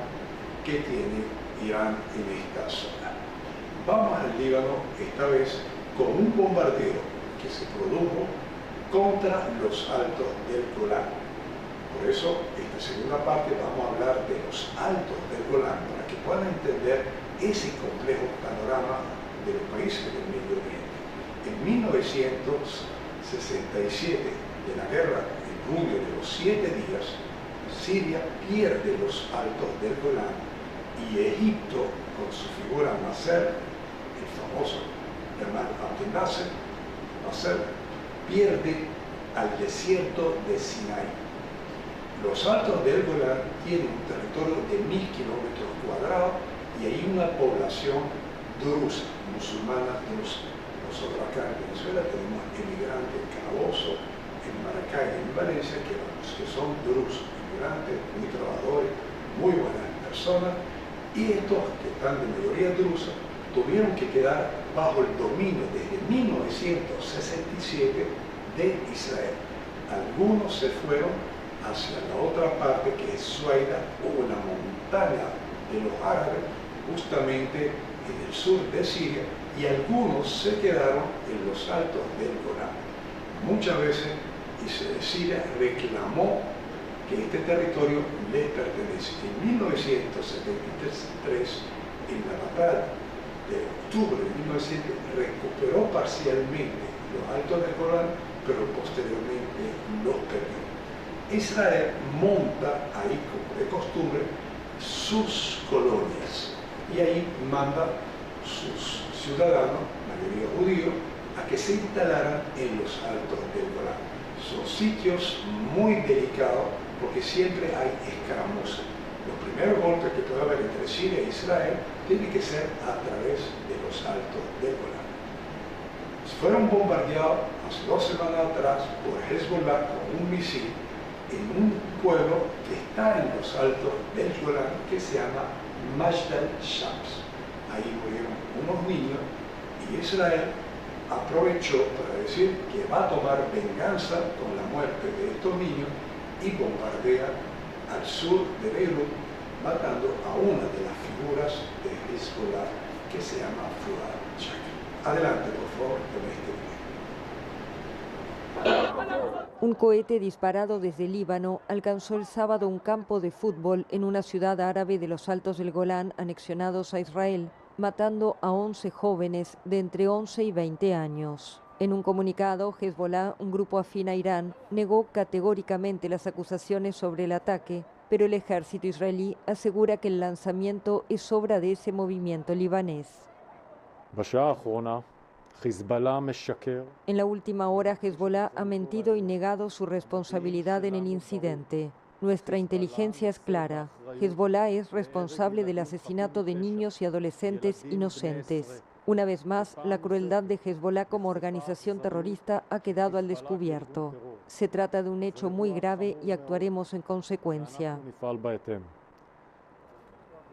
que tiene Irán en esta zona. Vamos al Líbano, esta vez con un bombardeo que se produjo contra los altos del Golán. Por eso, en esta segunda parte vamos a hablar de los altos del Golán para que puedan entender ese complejo panorama de los países del Medio Oriente. En 1967, de la guerra en junio de los 7 días, Siria pierde los altos del Golán y Egipto, con su figura Nasser, el famoso Gamal Abdel Nasser, pierde al desierto de Sinai. Los altos del Golán tienen un territorio de 1000 kilómetros cuadrados y hay una población drusa, musulmana drusa. Nosotros acá en Venezuela tenemos emigrantes en Calabozo, en Maracay, en Valencia, que son drusos, emigrantes, muy trabajadores, muy buenas personas, y estos que están de mayoría drusa tuvieron que quedar bajo el dominio desde 1967 de Israel. Algunos se fueron hacia la otra parte, que es Suaida, o la montaña de los árabes, justamente en el sur de Siria, y algunos se quedaron en los altos del Golán. Muchas veces Siria reclamó que este territorio les pertenece. En 1973, en la batalla de octubre de 1907, recuperó parcialmente los altos del Golán, pero posteriormente los perdió. Israel monta ahí, como de costumbre, sus colonias y ahí manda sus ciudadanos, mayoría judíos, a que se instalaran en los altos del Golán. Son sitios muy delicados porque siempre hay escaramuzas. Los primeros golpes que puede haber entre Siria e Israel tienen que ser a través de los altos del Golán. Fueron bombardeados hace 2 semanas atrás por Hezbollah con un misil en un pueblo que está en los altos del Golán, que se llama Majd al-Shams. Ahí murieron unos niños y Israel aprovechó para decir que va a tomar venganza con la muerte de estos niños y bombardea al sur de Beirut, matando a una de las figuras de Hezbollah que se llama Fuad Shakir. Adelante, por favor, con este video. Un cohete disparado desde Líbano alcanzó el sábado un campo de fútbol en una ciudad árabe de los altos del Golán anexionados a Israel, matando a 11 jóvenes de entre 11 y 20 años. En un comunicado, Hezbollah, un grupo afín a Irán, negó categóricamente las acusaciones sobre el ataque, pero el ejército israelí asegura que el lanzamiento es obra de ese movimiento libanés. En la última hora, Hezbollah ha mentido y negado su responsabilidad en el incidente. Nuestra inteligencia es clara. Hezbollah es responsable del asesinato de niños y adolescentes inocentes. Una vez más, la crueldad de Hezbollah como organización terrorista ha quedado al descubierto. Se trata de un hecho muy grave y actuaremos en consecuencia.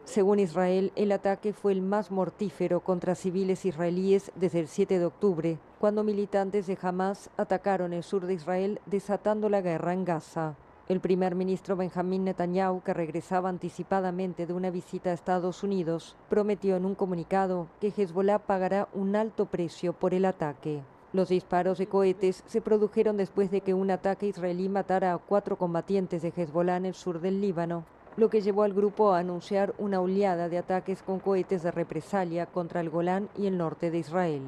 Según Israel, el ataque fue el más mortífero contra civiles israelíes desde el 7 de octubre, cuando militantes de Hamas atacaron el sur de Israel, desatando la guerra en Gaza. El primer ministro Benjamín Netanyahu, que regresaba anticipadamente de una visita a Estados Unidos, prometió en un comunicado que Hezbollah pagará un alto precio por el ataque. Los disparos de cohetes se produjeron después de que un ataque israelí matara a 4 combatientes de Hezbollah en el sur del Líbano, lo que llevó al grupo a anunciar una oleada de ataques con cohetes de represalia contra el Golán y el norte de Israel.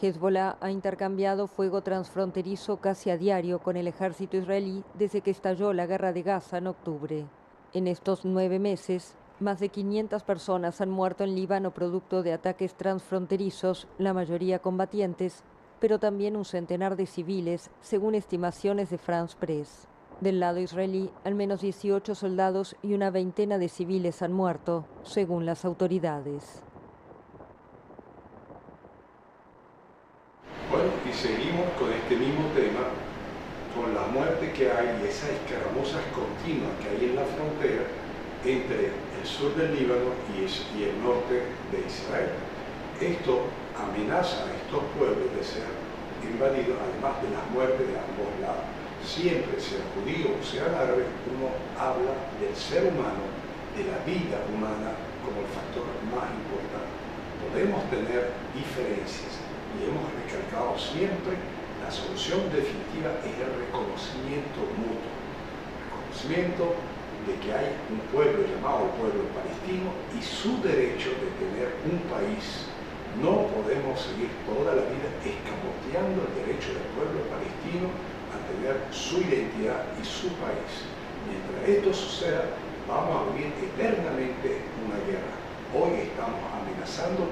Hezbollah ha intercambiado fuego transfronterizo casi a diario con el ejército israelí desde que estalló la guerra de Gaza en octubre. En estos 9 meses, más de 500 personas han muerto en Líbano producto de ataques transfronterizos, la mayoría combatientes, pero también un centenar de civiles, según estimaciones de France Press. Del lado israelí, al menos 18 soldados y una veintena de civiles han muerto, según las autoridades. Bueno, y seguimos con este mismo tema, con la muerte que hay y esas escaramuzas continuas que hay en la frontera entre el sur del Líbano y el norte de Israel. Esto amenaza a estos pueblos de ser invadidos, además de las muertes de ambos lados. Siempre, sea judío o sea árabe, uno habla del ser humano, de la vida humana como el factor más importante. Podemos tener diferencias y hemos recalcado siempre la solución definitiva es el reconocimiento mutuo. Reconocimiento de que hay un pueblo llamado el pueblo palestino y su derecho de tener un país. No podemos seguir toda la vida escamoteando el derecho del pueblo palestino a tener su identidad y su país. Mientras esto suceda, vamos a vivir eternamente una guerra. Hoy estamos amenazados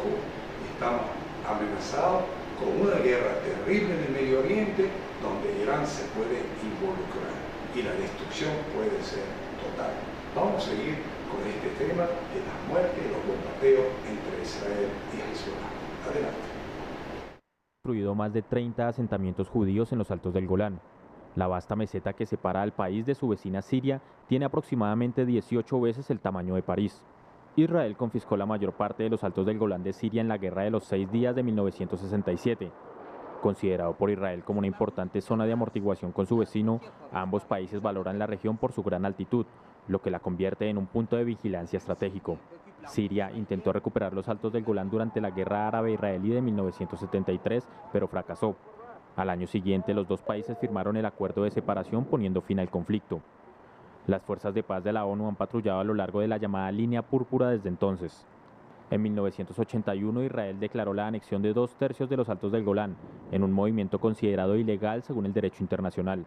con una guerra terrible en el Medio Oriente, donde Irán se puede involucrar y la destrucción puede ser total. Vamos a seguir con este tema de las muertes y los bombardeos entre Israel y Hezbollah. Adelante. Construido más de 30 asentamientos judíos en los altos del Golán. La vasta meseta que separa al país de su vecina Siria tiene aproximadamente 18 veces el tamaño de París. Israel confiscó la mayor parte de los altos del Golán de Siria en la Guerra de los 6 días de 1967. Considerado por Israel como una importante zona de amortiguación con su vecino, ambos países valoran la región por su gran altitud, lo que la convierte en un punto de vigilancia estratégico. Siria intentó recuperar los altos del Golán durante la Guerra Árabe-Israelí de 1973, pero fracasó. Al año siguiente, los dos países firmaron el acuerdo de separación poniendo fin al conflicto. Las fuerzas de paz de la ONU han patrullado a lo largo de la llamada Línea Púrpura desde entonces. En 1981, Israel declaró la anexión de 2/3 de los altos del Golán, en un movimiento considerado ilegal según el derecho internacional.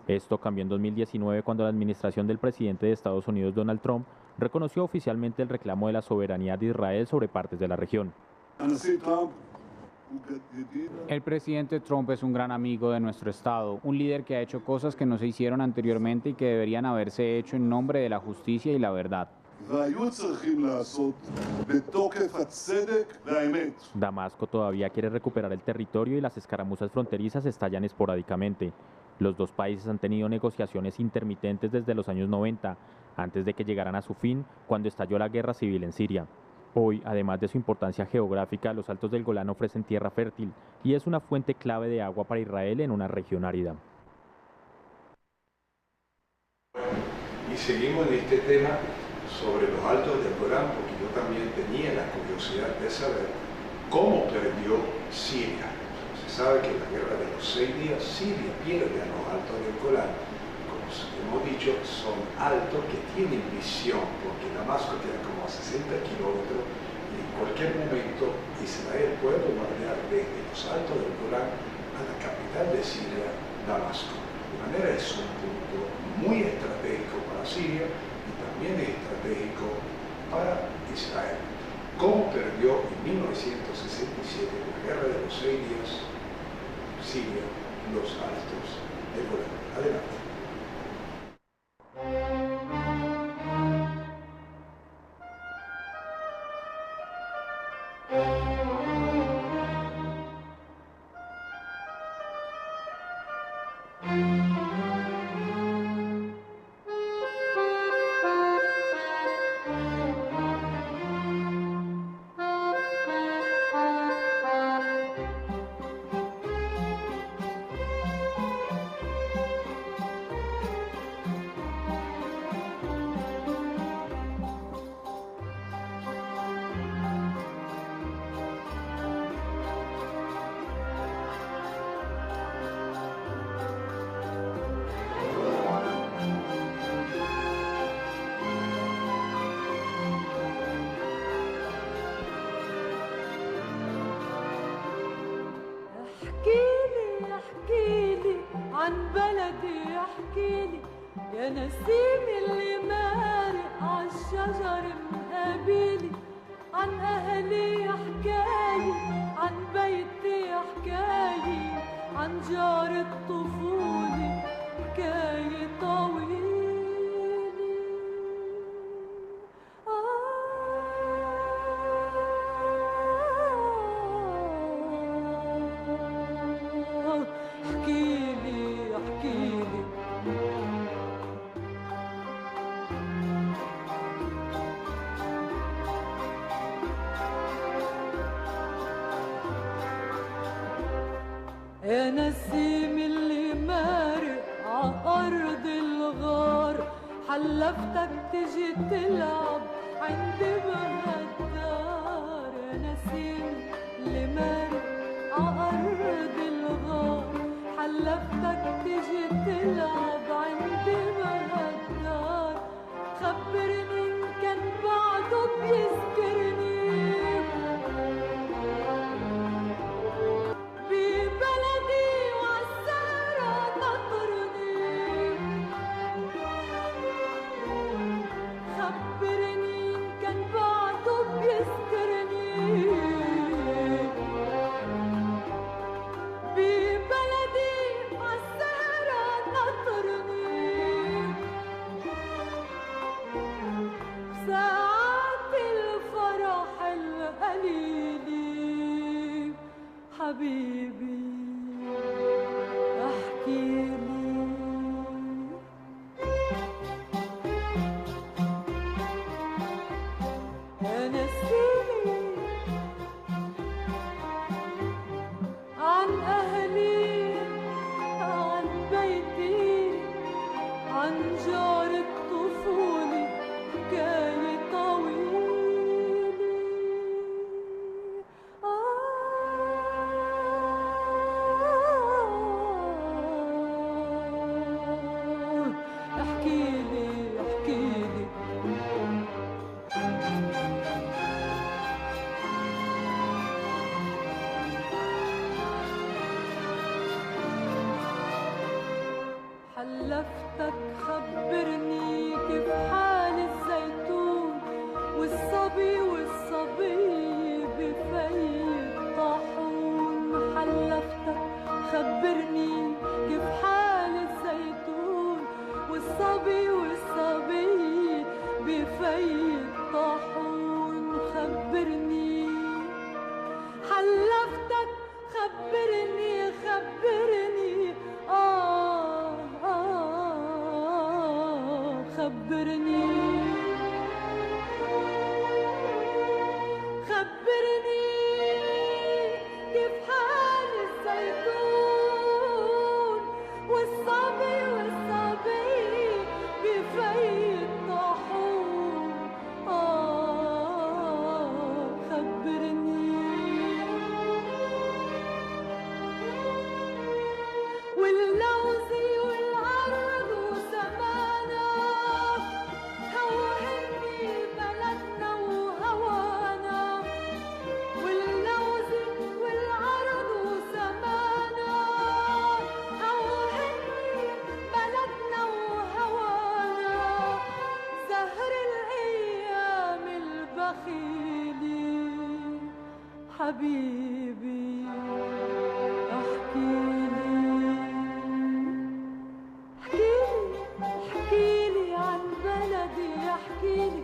Esto cambió en 2019 cuando la administración del presidente de Estados Unidos, Donald Trump, reconoció oficialmente el reclamo de la soberanía de Israel sobre partes de la región. El presidente Trump es un gran amigo de nuestro Estado, un líder que ha hecho cosas que no se hicieron anteriormente y que deberían haberse hecho en nombre de la justicia y la verdad. Damasco todavía quiere recuperar el territorio y las escaramuzas fronterizas estallan esporádicamente. Los dos países han tenido negociaciones intermitentes desde los años 90, antes de que llegaran a su fin cuando estalló la guerra civil en Siria. Hoy, además de su importancia geográfica, los altos del Golán ofrecen tierra fértil y es una fuente clave de agua para Israel en una región árida. Y seguimos en este tema sobre los altos del Golán, porque yo también tenía la curiosidad de saber cómo perdió Siria. Se sabe que en la guerra de los 6 días Siria pierde a los altos del Golán. Como hemos dicho, son altos que tienen visión, porque Damasco queda como a 60 kilómetros y en cualquier momento Israel puede bombardear desde los altos del Golán a la capital de Siria, Damasco. De manera es un punto muy estratégico para Siria y también es estratégico para Israel. ¿Cómo perdió en 1967, en la guerra de los 6 días, Siria los altos del Golán? Adelante. عن بلدي احكيلي يا نسيم اللي مارق عالشجر مقابلي عن اهلي حكاية عن بيتي حكاية عن جار الطفولة حكاية طويلة يا نسيم اللي مارق عأرض الغار حلفتك تجي تلعب عند بهالدار يا نسيم اللي مارق عأرض الغار حلفتك تجي تلعب عند بهالدار خبرني إن كان بعده بيذكرني ببلدي وعالسهرة نطرني خبرني إن كان بعده بيذكرني ببلدي وعالسهرة نطرني ساعات الفرح القليلي حبيبي احكيلي يا نسيني عن أهلي عن بيتي عن جار الطفولة حكاية طويلة احكيلي احكيلي حلفتك خبرني كيف حال الزيتون والصبي بفي الطاحون حلفتك خبرني كيف حال الزيتون والصبي بفي الطاحون خبرني حلفتك خبرني خبرني كيف حال الزيتون والصبي بفي الطاحون خبرني واللوز والعرض وسمانا هوهني بلدنا وهوانا واللوز والعرض وسمانا هوهني بلدنا وهوانا زهر الأيام البخيلة حبيبي احكيلي عن بلدي احكيلي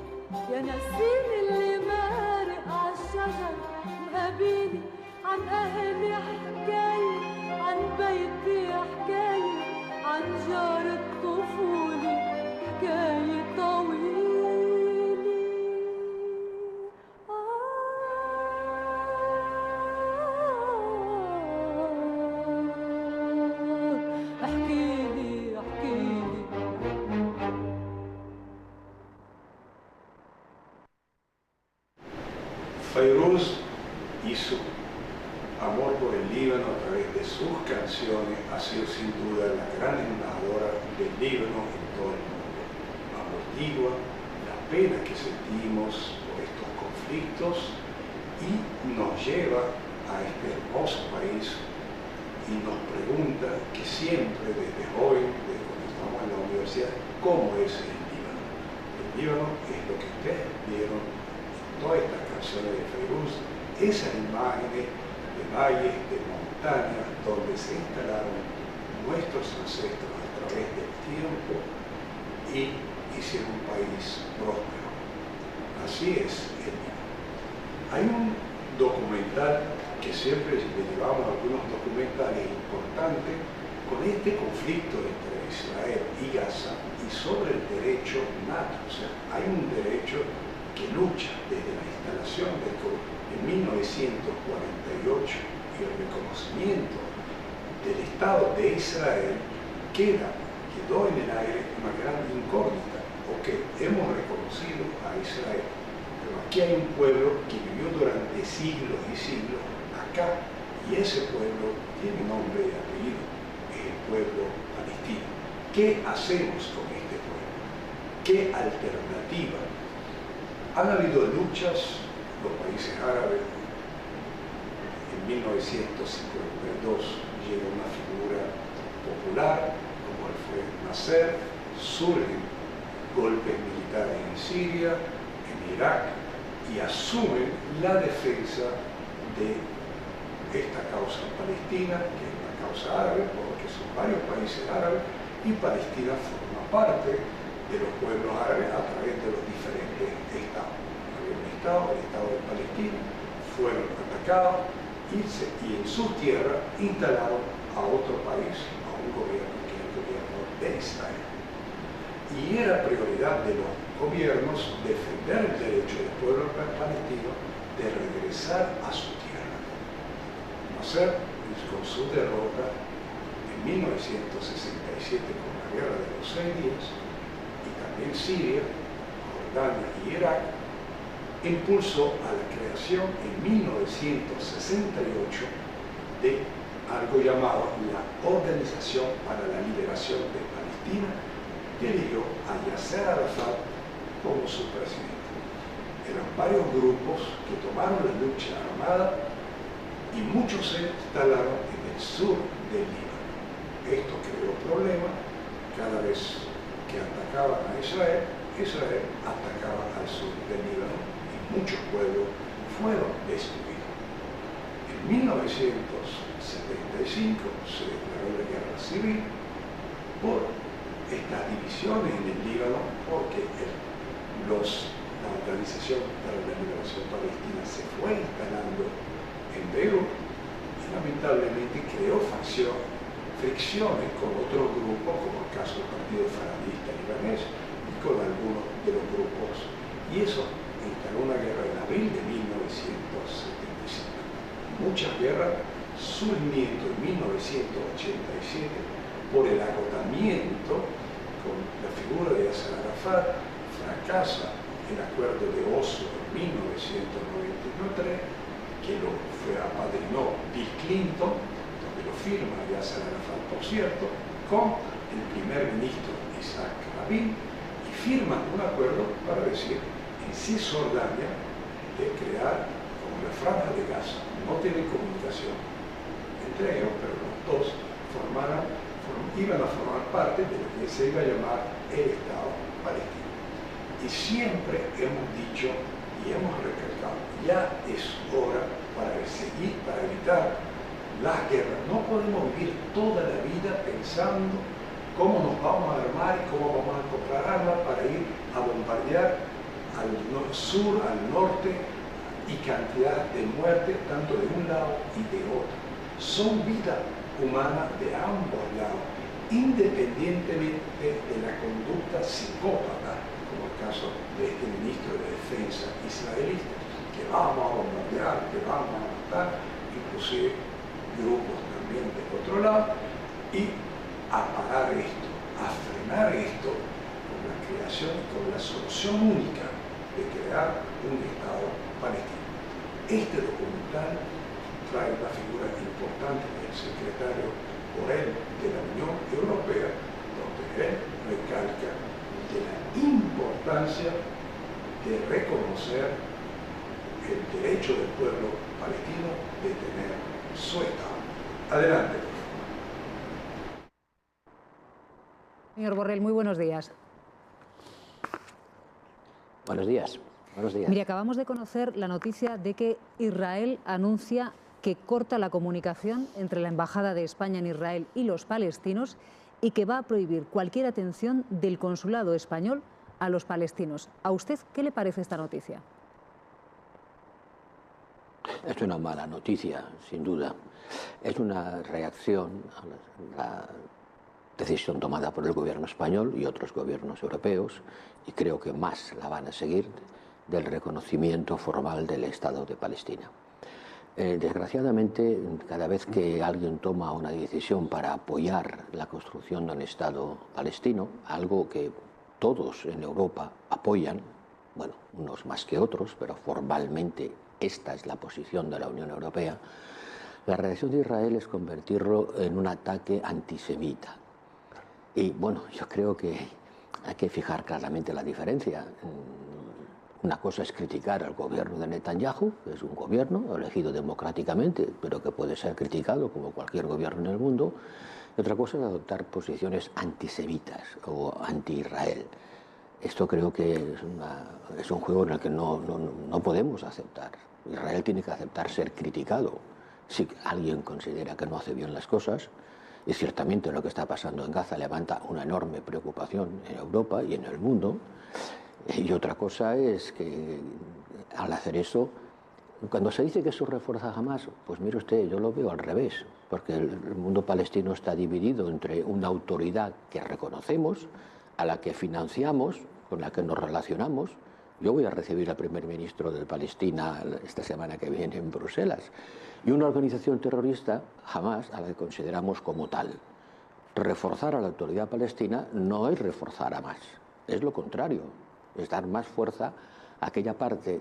يا نسيم اللي مارق عالشجر مقابيلي عن أهلي حكاية عن بيتي حكاية عن جار الطفولة حكاية طويلة احكيلي Fairuz hizo amor por el Líbano a través de sus canciones, ha sido sin duda la gran embajadora del Líbano en todo el mundo. Amortigua la pena que sentimos por estos conflictos y nos lleva a este hermoso país y nos pregunta que siempre desde hoy, desde cuando estamos en la universidad, ¿cómo es el Líbano? El Líbano es lo que ustedes vieron en todas estas canciones de Fairuz, esas imágenes de valles, de montañas, donde se instalaron nuestros ancestros a través del tiempo y hicieron un país próspero. Así es el Líbano. Hay un documental que siempre le llevamos algunos documentales importantes con este conflicto entre Israel y Gaza y sobre el derecho nato. O sea, hay un derecho que lucha desde la instalación en 1948 y el reconocimiento del Estado de Israel quedó en el aire una gran incógnita. Ok, hemos reconocido a Israel, pero aquí hay un pueblo que vivió durante siglos y siglos acá, y ese pueblo tiene nombre y apellido, es el pueblo palestino. ¿Qué hacemos con este pueblo? ¿Qué alternativa? Han habido luchas, los países árabes. En 1952 llega una figura popular, como fue Nasser, surgen golpes militares en Siria, en Irak, y asumen la defensa de esta causa palestina, que es una causa árabe, porque son varios países árabes, y Palestina forma parte de los pueblos árabes a través de los diferentes estados. Había un estado, el Estado de Palestina, fueron atacados y en sus tierras instalaron a otro país, a un gobierno que es el gobierno de Israel. Y era prioridad de los gobiernos defender el derecho del pueblo palestino de regresar a su tierra. Nasser, con su derrota en 1967 con la guerra de los 6 días, y también Siria, Jordania y Irak, impulsó a la creación en 1968 de algo llamado la Organización para la Liberación de Palestina, que eligió a Yasser Arafat como su presidente. Eran varios grupos que tomaron la lucha armada y muchos se instalaron en el sur del Líbano. Esto creó problemas. Cada vez que atacaban a Israel, Israel atacaba al sur del Líbano y muchos pueblos fueron destruidos. En 1975 se declaró la guerra civil por estas divisiones en el Líbano, porque la Organización para la Liberación Palestina se fue instalando en Beirut y lamentablemente creó fricciones con otros grupos, como el caso del Partido Falanista Libanés y con algunos de los grupos, y eso instaló una guerra en abril de 1975. Muchas guerras, surgimiento en 1987 por el agotamiento con la figura de Yasser Arafat, fracasa el acuerdo de Oslo en 1993, que lo apadrinó Bill Clinton, donde lo firma Yasser Arafat, por cierto, con el primer ministro Isaac Rabin, y firman un acuerdo para decir en Cisjordania de crear, como la Franja de Gaza no tiene comunicación entre ellos, pero los dos iban a formar parte de lo que se iba a llamar el Estado palestino. Y siempre hemos dicho y hemos recalcado, ya es hora para evitar las guerras. No podemos vivir toda la vida pensando cómo nos vamos a armar y cómo vamos a comprar armas para ir a bombardear al sur, al norte, y cantidad de muertes tanto de un lado y de otro. Son vida humana de ambos lados, independientemente de la conducta psicópata, como el caso de este ministro de Defensa israelita, que vamos a bombardear, que vamos a matar, inclusive grupos también del otro lado, y a parar esto, a frenar esto con la creación y con la solución única de crear un Estado palestino. Este documental trae una figura importante del secretario Borrell de la Unión Europea, donde él recalca de la importancia de reconocer el derecho del pueblo palestino de tener su Estado. Adelante, por favor. Señor Borrell, muy buenos días. Buenos días. Buenos días. Mire, acabamos de conocer la noticia de que Israel anuncia que corta la comunicación entre la Embajada de España en Israel y los palestinos y que va a prohibir cualquier atención del consulado español a los palestinos. ¿A usted qué le parece esta noticia? Es una mala noticia, sin duda. Es una reacción a la decisión tomada por el gobierno español y otros gobiernos europeos, y creo que más la van a seguir, del reconocimiento formal del Estado de Palestina. Desgraciadamente, cada vez que alguien toma una decisión para apoyar la construcción de un Estado palestino, algo que todos en Europa apoyan, bueno, unos más que otros, pero formalmente esta es la posición de la Unión Europea, la reacción de Israel es convertirlo en un ataque antisemita. Y bueno, yo creo que hay que fijar claramente la diferencia. Una cosa es criticar al gobierno de Netanyahu, que es un gobierno elegido democráticamente, pero que puede ser criticado como cualquier gobierno en el mundo. Y otra cosa es adoptar posiciones antisemitas o anti-Israel. Esto creo que es un juego en el que no podemos aceptar. Israel tiene que aceptar ser criticado si alguien considera que no hace bien las cosas. Y ciertamente lo que está pasando en Gaza levanta una enorme preocupación en Europa y en el mundo. Y otra cosa es que al hacer eso, cuando se dice que eso refuerza a Hamás, pues mire usted, yo lo veo al revés, porque el mundo palestino está dividido entre una autoridad que reconocemos, a la que financiamos, con la que nos relacionamos. Yo voy a recibir al primer ministro de Palestina esta semana que viene en Bruselas, y una organización terrorista, Hamás, a la que consideramos como tal. Reforzar a la autoridad palestina no es reforzar a Hamás, es lo contrario, es dar más fuerza a aquella parte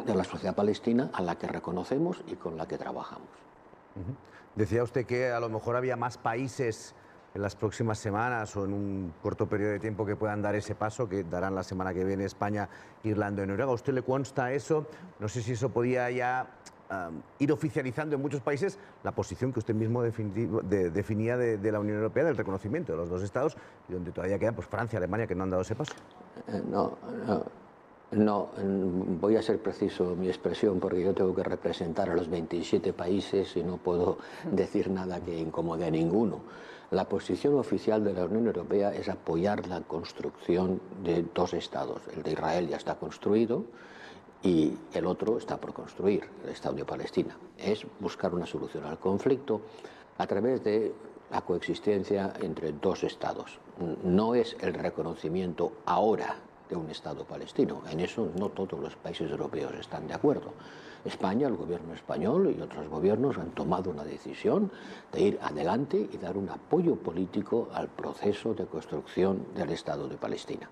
de la sociedad palestina a la que reconocemos y con la que trabajamos. Decía usted que a lo mejor había más países en las próximas semanas o en un corto periodo de tiempo que puedan dar ese paso, que darán la semana que viene España, Irlanda y Noruega. ¿A usted le consta eso? No sé si eso podía ya ir oficializando en muchos países la posición que usted mismo definía de la Unión Europea, del reconocimiento de los dos estados, y donde todavía quedan pues, Francia, Alemania, que no han dado ese paso. No, voy a ser preciso en mi expresión porque yo tengo que representar a los 27 países y no puedo decir nada que incomode a ninguno. La posición oficial de la Unión Europea es apoyar la construcción de dos estados. El de Israel ya está construido y el otro está por construir, el Estado de Palestina. Es buscar una solución al conflicto a través de la coexistencia entre dos estados. No es el reconocimiento ahora de un Estado palestino. En eso no todos los países europeos están de acuerdo. España, el gobierno español y otros gobiernos han tomado una decisión de ir adelante y dar un apoyo político al proceso de construcción del Estado de Palestina.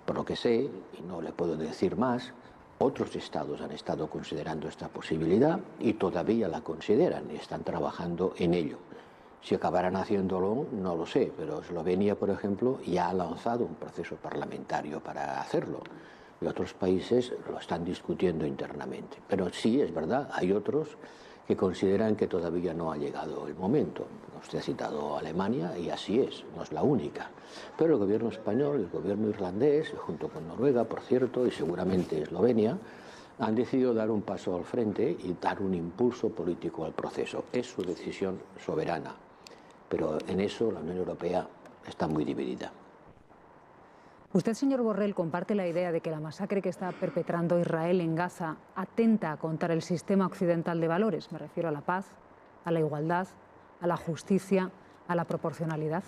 Por lo que sé, y no le puedo decir más, otros estados han estado considerando esta posibilidad y todavía la consideran y están trabajando en ello. Si acabarán haciéndolo, no lo sé, pero Eslovenia, por ejemplo, ya ha lanzado un proceso parlamentario para hacerlo. Y otros países lo están discutiendo internamente. Pero sí, es verdad, hay otros que consideran que todavía no ha llegado el momento. Usted ha citado a Alemania y así es, no es la única. Pero el gobierno español, el gobierno irlandés, junto con Noruega, por cierto, y seguramente Eslovenia, han decidido dar un paso al frente y dar un impulso político al proceso. Es su decisión soberana. Pero en eso la Unión Europea está muy dividida. Usted, señor Borrell, comparte la idea de que la masacre que está perpetrando Israel en Gaza atenta contra el sistema occidental de valores. Me refiero a la paz, a la igualdad, a la justicia, a la proporcionalidad.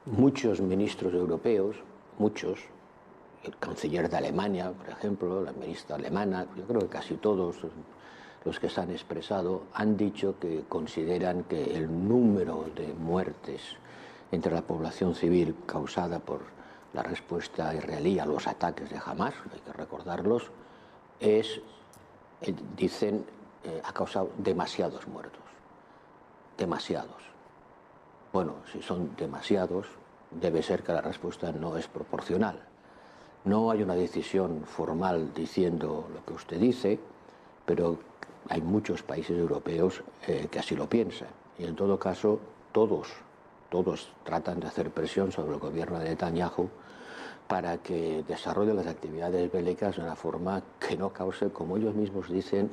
Muchos ministros europeos, muchos, el canciller de Alemania, por ejemplo, la ministra alemana, yo creo que casi todos los que se han expresado han dicho que consideran que el número de muertes entre la población civil causada por la respuesta israelí a los ataques de Hamás, hay que recordarlos, dicen, ha causado demasiados muertos. Demasiados. Bueno, si son demasiados, debe ser que la respuesta no es proporcional. No hay una decisión formal diciendo lo que usted dice, pero hay muchos países europeos que así lo piensan. Y en todo caso, todos tratan de hacer presión sobre el gobierno de Netanyahu para que desarrolle las actividades bélicas de una forma que no cause, como ellos mismos dicen,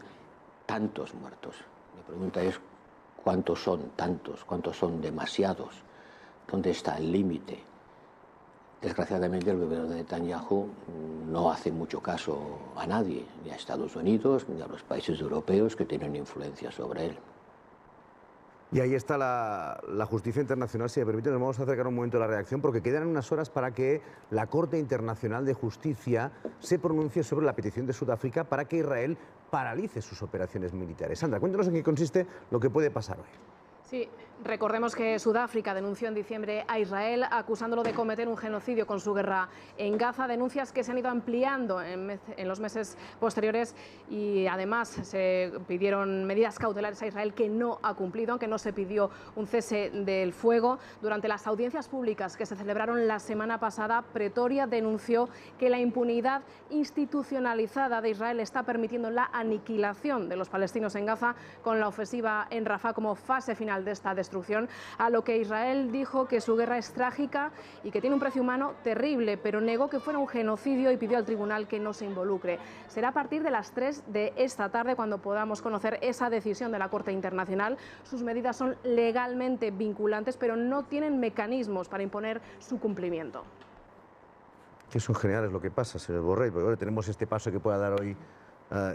tantos muertos. Mi pregunta es, ¿cuántos son tantos? ¿Cuántos son demasiados? ¿Dónde está el límite? Desgraciadamente el gobierno de Netanyahu no hace mucho caso a nadie, ni a Estados Unidos, ni a los países europeos que tienen influencia sobre él. Y ahí está la justicia internacional. Si me permite, nos vamos a acercar un momento a la reacción, porque quedan unas horas para que la Corte Internacional de Justicia se pronuncie sobre la petición de Sudáfrica para que Israel paralice sus operaciones militares. Sandra, cuéntanos en qué consiste lo que puede pasar hoy. Sí, recordemos que Sudáfrica denunció en diciembre a Israel acusándolo de cometer un genocidio con su guerra en Gaza, denuncias que se han ido ampliando en los meses posteriores, y además se pidieron medidas cautelares a Israel que no ha cumplido, aunque no se pidió un cese del fuego. Durante las audiencias públicas que se celebraron la semana pasada, Pretoria denunció que la impunidad institucionalizada de Israel está permitiendo la aniquilación de los palestinos en Gaza, con la ofensiva en Rafah como fase final de esta destrucción, a lo que Israel dijo que su guerra es trágica y que tiene un precio humano terrible, pero negó que fuera un genocidio y pidió al tribunal que no se involucre. Será a partir de las 3 de esta tarde cuando podamos conocer esa decisión de la Corte Internacional. Sus medidas son legalmente vinculantes, pero no tienen mecanismos para imponer su cumplimiento. Eso en general es lo que pasa, señor Borrell, porque ahora tenemos este paso que pueda dar hoy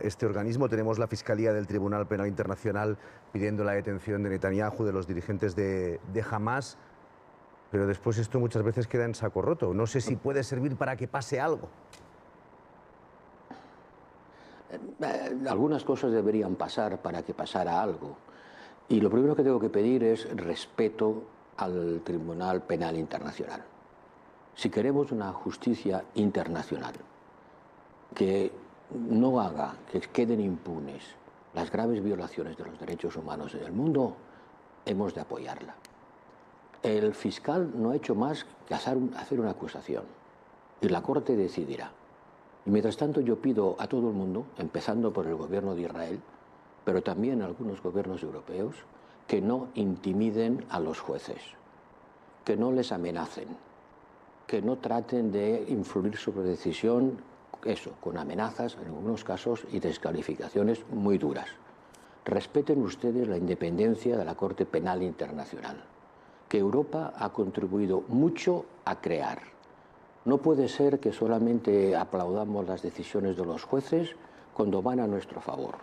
este organismo. Tenemos la Fiscalía del Tribunal Penal Internacional pidiendo la detención de Netanyahu, de los dirigentes de Hamas, pero después esto muchas veces queda en saco roto. No sé si puede servir para que pase algo. Algunas cosas deberían pasar para que pasara algo. Y lo primero que tengo que pedir es respeto al Tribunal Penal Internacional. Si queremos una justicia internacional que no haga que queden impunes las graves violaciones de los derechos humanos en el mundo, hemos de apoyarla. El fiscal no ha hecho más que hacer una acusación y la Corte decidirá. Y mientras tanto yo pido a todo el mundo, empezando por el gobierno de Israel, pero también a algunos gobiernos europeos, que no intimiden a los jueces, que no les amenacen, que no traten de influir sobre decisión, eso, con amenazas en algunos casos y descalificaciones muy duras. Respeten ustedes la independencia de la Corte Penal Internacional, que Europa ha contribuido mucho a crear. No puede ser que solamente aplaudamos las decisiones de los jueces cuando van a nuestro favor.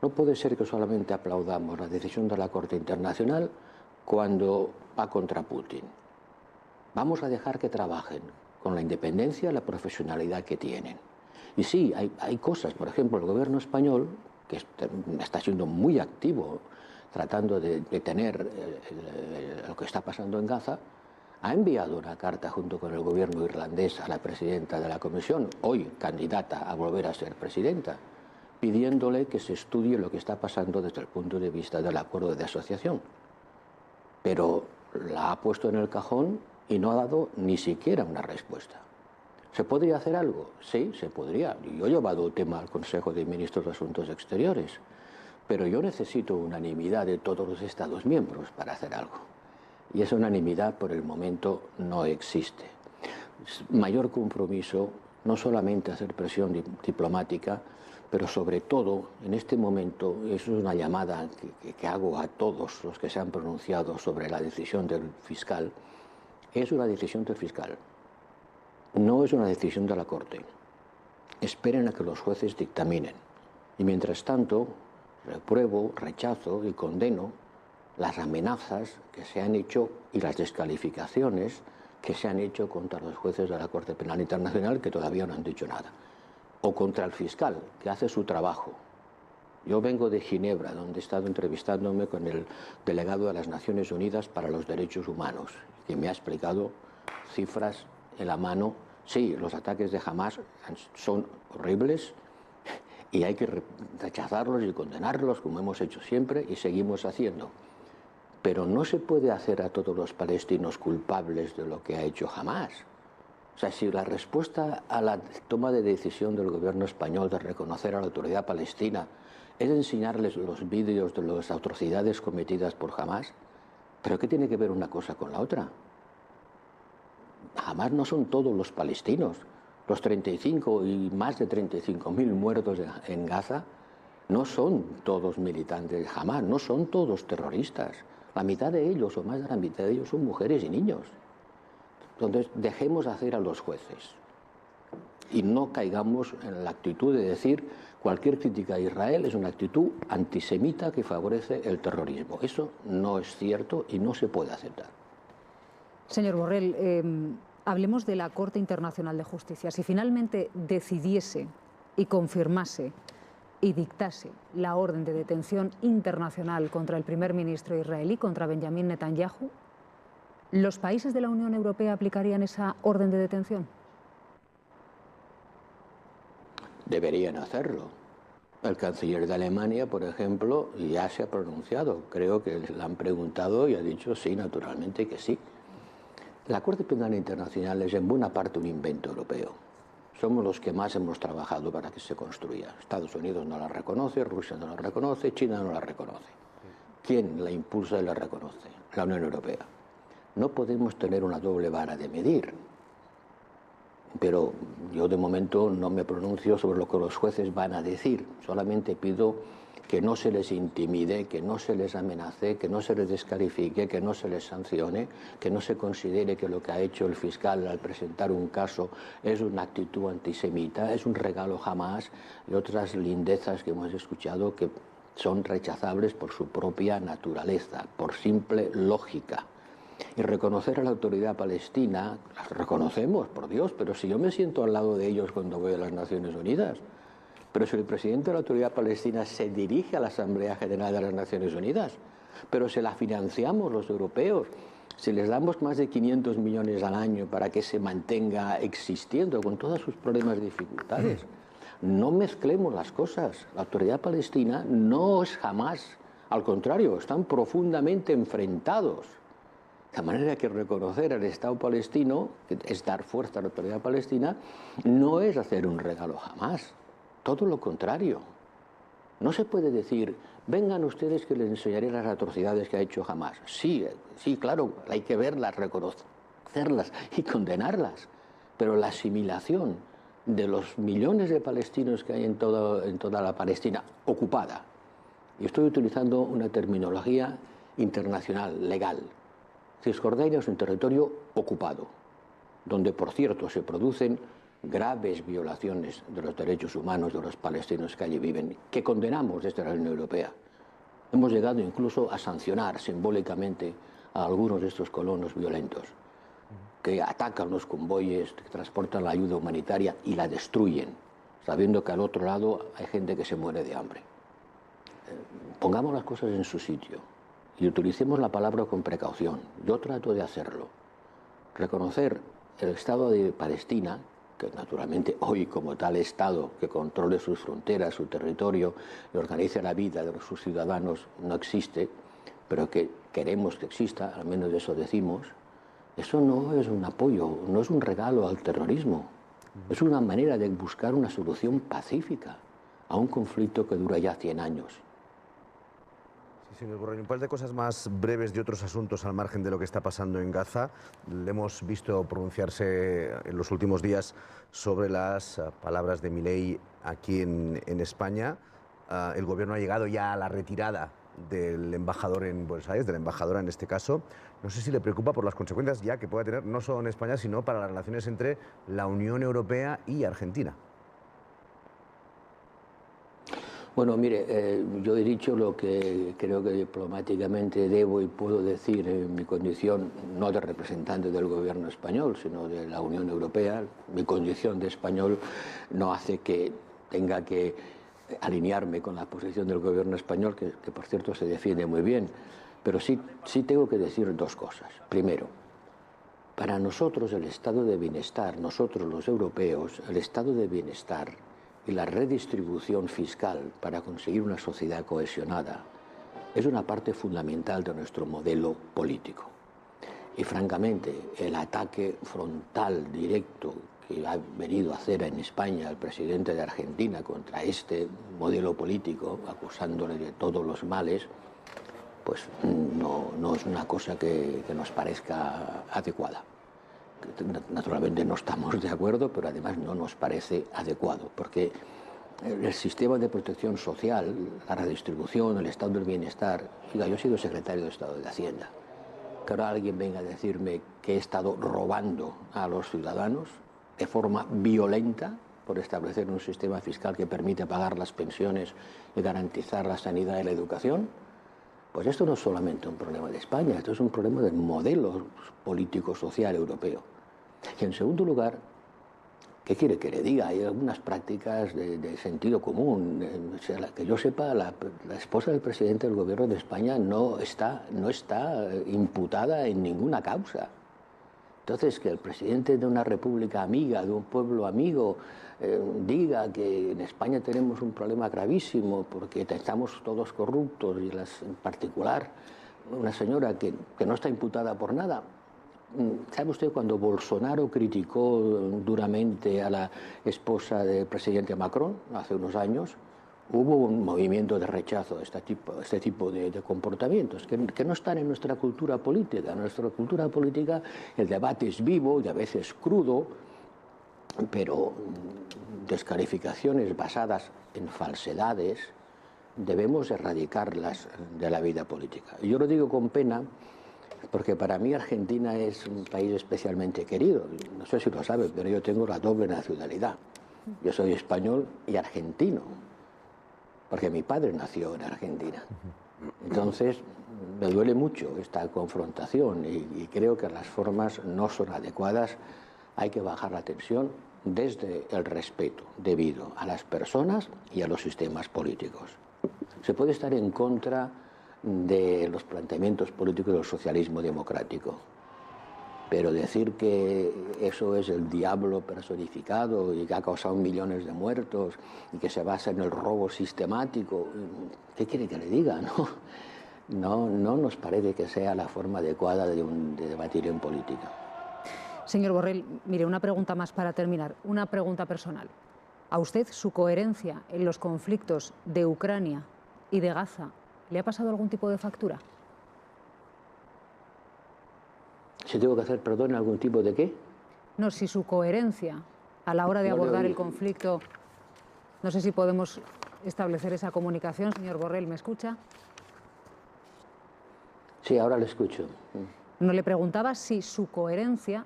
No puede ser que solamente aplaudamos la decisión de la Corte Internacional cuando va contra Putin. Vamos a dejar que trabajen con la independencia y la profesionalidad que tienen. Y sí, hay cosas, por ejemplo, el gobierno español, que está siendo muy activo tratando de detener lo que está pasando en Gaza, ha enviado una carta junto con el gobierno irlandés a la presidenta de la Comisión, hoy candidata a volver a ser presidenta, pidiéndole que se estudie lo que está pasando desde el punto de vista del acuerdo de asociación. Pero la ha puesto en el cajón y no ha dado ni siquiera una respuesta. ¿Se podría hacer algo? Sí, se podría. Yo he llevado el tema al Consejo de Ministros de Asuntos Exteriores, pero yo necesito unanimidad de todos los Estados miembros para hacer algo. Y esa unanimidad por el momento no existe. Mayor compromiso, no solamente hacer presión diplomática, pero sobre todo en este momento, eso es una llamada que hago a todos los que se han pronunciado sobre la decisión del fiscal. Es una decisión del fiscal, no es una decisión de la Corte. Esperen a que los jueces dictaminen. Y mientras tanto, repruebo, rechazo y condeno las amenazas que se han hecho y las descalificaciones que se han hecho contra los jueces de la Corte Penal Internacional, que todavía no han dicho nada. O contra el fiscal, que hace su trabajo. Yo vengo de Ginebra, donde he estado entrevistándome con el delegado de las Naciones Unidas para los Derechos Humanos, que me ha explicado cifras en la mano. Sí, los ataques de Hamas son horribles y hay que rechazarlos y condenarlos, como hemos hecho siempre y seguimos haciendo. Pero no se puede hacer a todos los palestinos culpables de lo que ha hecho Hamas. O sea, si la respuesta a la toma de decisión del gobierno español de reconocer a la autoridad palestina es enseñarles los vídeos de las atrocidades cometidas por Hamas, ¿pero qué tiene que ver una cosa con la otra? Hamas no son todos los palestinos. Los 35 y más de 35.000 muertos en Gaza no son todos militantes de Hamas, no son todos terroristas. La mitad de ellos, o más de la mitad de ellos, son mujeres y niños. Entonces, dejemos hacer a los jueces. y no caigamos en la actitud de decir cualquier crítica a Israel es una actitud antisemita que favorece el terrorismo. Eso no es cierto y no se puede aceptar. Señor Borrell, hablemos de la Corte Internacional de Justicia. Si finalmente decidiese y confirmase y dictase la orden de detención internacional contra el primer ministro israelí, contra Benjamín Netanyahu, ¿los países de la Unión Europea aplicarían esa orden de detención? Deberían hacerlo. El canciller de Alemania, por ejemplo, ya se ha pronunciado. Creo que le han preguntado y ha dicho sí, naturalmente que sí. La Corte Penal Internacional es en buena parte un invento europeo. Somos los que más hemos trabajado para que se construya. Estados Unidos no la reconoce, Rusia no la reconoce, China no la reconoce. ¿Quién la impulsa y la reconoce? La Unión Europea. No podemos tener una doble vara de medir. Pero yo de momento no me pronuncio sobre lo que los jueces van a decir. Solamente pido que no se les intimide, que no se les amenace, que no se les descalifique, que no se les sancione, que no se considere que lo que ha hecho el fiscal al presentar un caso es una actitud antisemita, es un regalo jamás, y otras lindezas que hemos escuchado que son rechazables por su propia naturaleza, por simple lógica. Y reconocer a la autoridad palestina, las reconocemos, por Dios, pero si yo me siento al lado de ellos cuando voy a las Naciones Unidas, pero si el presidente de la autoridad palestina se dirige a la Asamblea General de las Naciones Unidas, pero se la financiamos los europeos, si les damos más de 500 millones al año para que se mantenga existiendo con todos sus problemas y dificultades, no mezclemos las cosas. La autoridad palestina no es jamás, al contrario, están profundamente enfrentados. De manera que reconocer al Estado palestino, que es dar fuerza a la autoridad palestina, no es hacer un regalo jamás. Todo lo contrario. No se puede decir, vengan ustedes que les enseñaré las atrocidades que ha hecho Hamás. Sí, sí, claro, hay que verlas, reconocerlas y condenarlas. Pero la asimilación de los millones de palestinos que hay en toda la Palestina ocupada, y estoy utilizando una terminología internacional, legal, Cisjordania es un territorio ocupado, donde, por cierto, se producen graves violaciones de los derechos humanos de los palestinos que allí viven, que condenamos desde la Unión Europea. Hemos llegado incluso a sancionar simbólicamente a algunos de estos colonos violentos, que atacan los convoyes, que transportan la ayuda humanitaria y la destruyen, sabiendo que al otro lado hay gente que se muere de hambre. Pongamos las cosas en su sitio y utilicemos la palabra con precaución. Yo trato de hacerlo. Reconocer el Estado de Palestina, que naturalmente hoy como tal Estado que controle sus fronteras, su territorio y organice la vida de sus ciudadanos no existe, pero que queremos que exista, al menos eso decimos, eso no es un apoyo, no es un regalo al terrorismo, es una manera de buscar una solución pacífica a un conflicto que dura ya 100 años. Sí, señor Borrell, un par de cosas más breves de otros asuntos al margen de lo que está pasando en Gaza. Le hemos visto pronunciarse en los últimos días sobre las palabras de Milei aquí en España. El gobierno ha llegado ya a la retirada del embajador en Buenos Aires, de la embajadora en este caso. No sé si le preocupa por las consecuencias ya que pueda tener no solo en España, sino para las relaciones entre la Unión Europea y Argentina. Bueno, mire, yo he dicho lo que creo que diplomáticamente debo y puedo decir en mi condición, no de representante del gobierno español, sino de la Unión Europea. Mi condición de español no hace que tenga que alinearme con la posición del gobierno español, que por cierto se defiende muy bien. Pero sí tengo que decir dos cosas. Primero, para nosotros el estado de bienestar, nosotros los europeos, el estado de bienestar y la redistribución fiscal para conseguir una sociedad cohesionada es una parte fundamental de nuestro modelo político. Y francamente, el ataque frontal, directo, que ha venido a hacer en España el presidente de Argentina contra este modelo político, acusándole de todos los males, pues no es una cosa que nos parezca adecuada. Naturalmente no estamos de acuerdo, pero además no nos parece adecuado, porque el sistema de protección social, la redistribución, el estado del bienestar... Yo he sido secretario de Estado de Hacienda. Que ahora alguien venga a decirme que he estado robando a los ciudadanos de forma violenta por establecer un sistema fiscal que permite pagar las pensiones y garantizar la sanidad y la educación, pues esto no es solamente un problema de España, esto es un problema del modelo político-social europeo. Y en segundo lugar, ¿qué quiere que le diga? Hay algunas prácticas de sentido común. O sea, que yo sepa, la esposa del presidente del gobierno de España no está imputada en ninguna causa. Entonces, que el presidente de una república amiga, de un pueblo amigo, diga que en España tenemos un problema gravísimo porque estamos todos corruptos y en particular una señora que no está imputada por nada. ¿Sabe usted cuando Bolsonaro criticó duramente a la esposa del presidente Macron hace unos años? Hubo un movimiento de rechazo a este tipo de comportamientos que no están en nuestra cultura política. En nuestra cultura política el debate es vivo y a veces crudo, pero descalificaciones basadas en falsedades debemos erradicarlas de la vida política. Y yo lo digo con pena, porque para mí Argentina es un país especialmente querido. No sé si lo sabe, pero yo tengo la doble nacionalidad. Yo soy español y argentino, porque mi padre nació en Argentina. Entonces, me duele mucho esta confrontación y creo que las formas no son adecuadas. Hay que bajar la tensión desde el respeto debido a las personas y a los sistemas políticos. Se puede estar en contra de los planteamientos políticos del socialismo democrático, pero decir que eso es el diablo personificado y que ha causado millones de muertos y que se basa en el robo sistemático, ¿qué quiere que le diga? No nos parece que sea la forma adecuada de debatir en política. Señor Borrell, mire, una pregunta más para terminar, una pregunta personal. ¿A usted su coherencia en los conflictos de Ucrania y de Gaza le ha pasado algún tipo de factura? ¿Si tengo que hacer, perdón, algún tipo de qué? No, si su coherencia a la hora de abordar el conflicto... No sé si podemos establecer esa comunicación. Señor Borrell, ¿me escucha? Sí, ahora le escucho. No, le preguntaba si su coherencia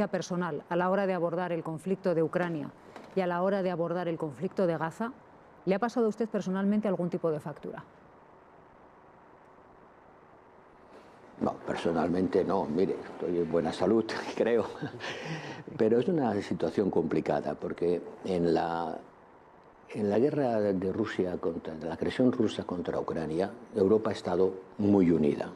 personal a la hora de abordar el conflicto de Ucrania y a la hora de abordar el conflicto de Gaza, ¿le ha pasado a usted personalmente algún tipo de factura? No, personalmente no. Mire, estoy en buena salud, creo. Pero es una situación complicada porque en la guerra de Rusia, de la agresión rusa contra Ucrania, Europa ha estado muy unida,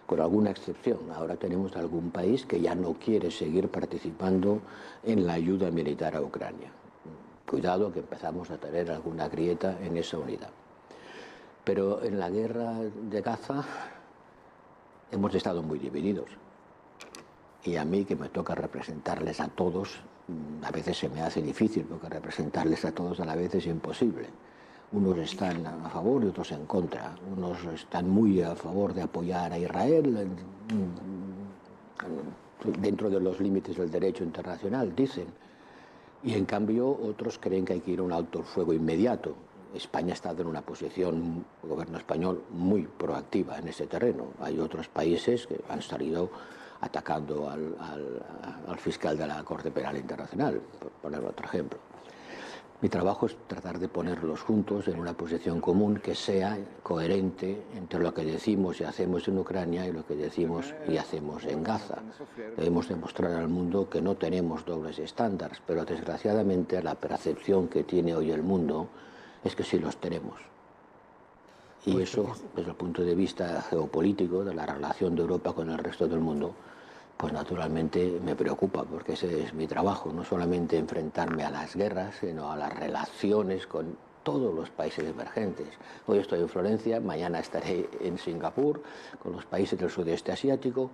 con alguna excepción. Ahora tenemos algún país que ya no quiere seguir participando en la ayuda militar a Ucrania. Cuidado que empezamos a tener alguna grieta en esa unidad. Pero en la guerra de Gaza hemos estado muy divididos. Y a mí, que me toca representarles a todos, a veces se me hace difícil, porque representarles a todos a la vez es imposible. Unos están a favor y otros en contra. Unos están muy a favor de apoyar a Israel dentro de los límites del derecho internacional, dicen. Y en cambio otros creen que hay que ir a un alto el fuego inmediato. España ha estado en una posición, el gobierno español, muy proactiva en ese terreno. Hay otros países que han salido atacando al fiscal de la Corte Penal Internacional, por poner otro ejemplo. Mi trabajo es tratar de ponerlos juntos en una posición común que sea coherente entre lo que decimos y hacemos en Ucrania y lo que decimos y hacemos en Gaza. Debemos demostrar al mundo que no tenemos dobles estándares, pero desgraciadamente la percepción que tiene hoy el mundo es que sí los tenemos. Y eso, desde el punto de vista geopolítico, de la relación de Europa con el resto del mundo, pues naturalmente me preocupa, porque ese es mi trabajo, no solamente enfrentarme a las guerras, sino a las relaciones con todos los países emergentes. Hoy estoy en Florencia, mañana estaré en Singapur, con los países del sudeste asiático,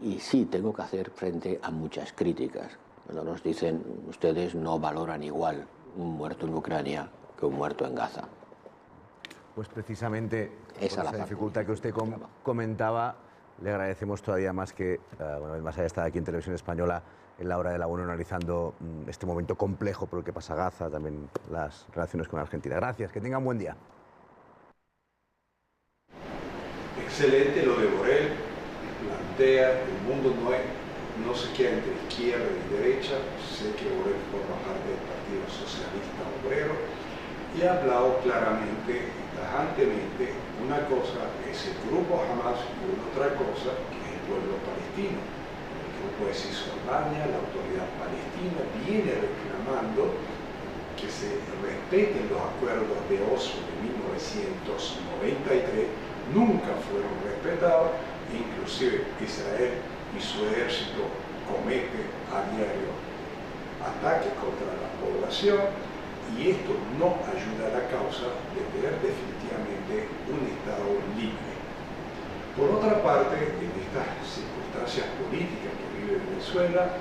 y sí, tengo que hacer frente a muchas críticas. Cuando nos dicen, ustedes no valoran igual un muerto en Ucrania que un muerto en Gaza. Pues precisamente esa dificultad que usted comentaba, le agradecemos todavía más que, una vez más, haya estado aquí en Televisión Española en la hora de la 1 analizando este momento complejo por el que pasa Gaza, también las relaciones con Argentina. Gracias, que tengan buen día. Excelente lo de Borrell, plantea el mundo no es no se queda entre izquierda y derecha, sé que Borrell forma parte del Partido Socialista Obrero, y ha hablado claramente y tajantemente: una cosa es el grupo Hamas y otra cosa que es el pueblo palestino. El grupo de Cisjordania, la autoridad palestina, viene reclamando que se respeten los acuerdos de Oslo de 1993, nunca fueron respetados, inclusive Israel y su ejército comete a diario ataques contra la población, y esto no ayuda a la causa de tener definitivamente un Estado libre. Por otra parte, en estas circunstancias políticas que vive Venezuela,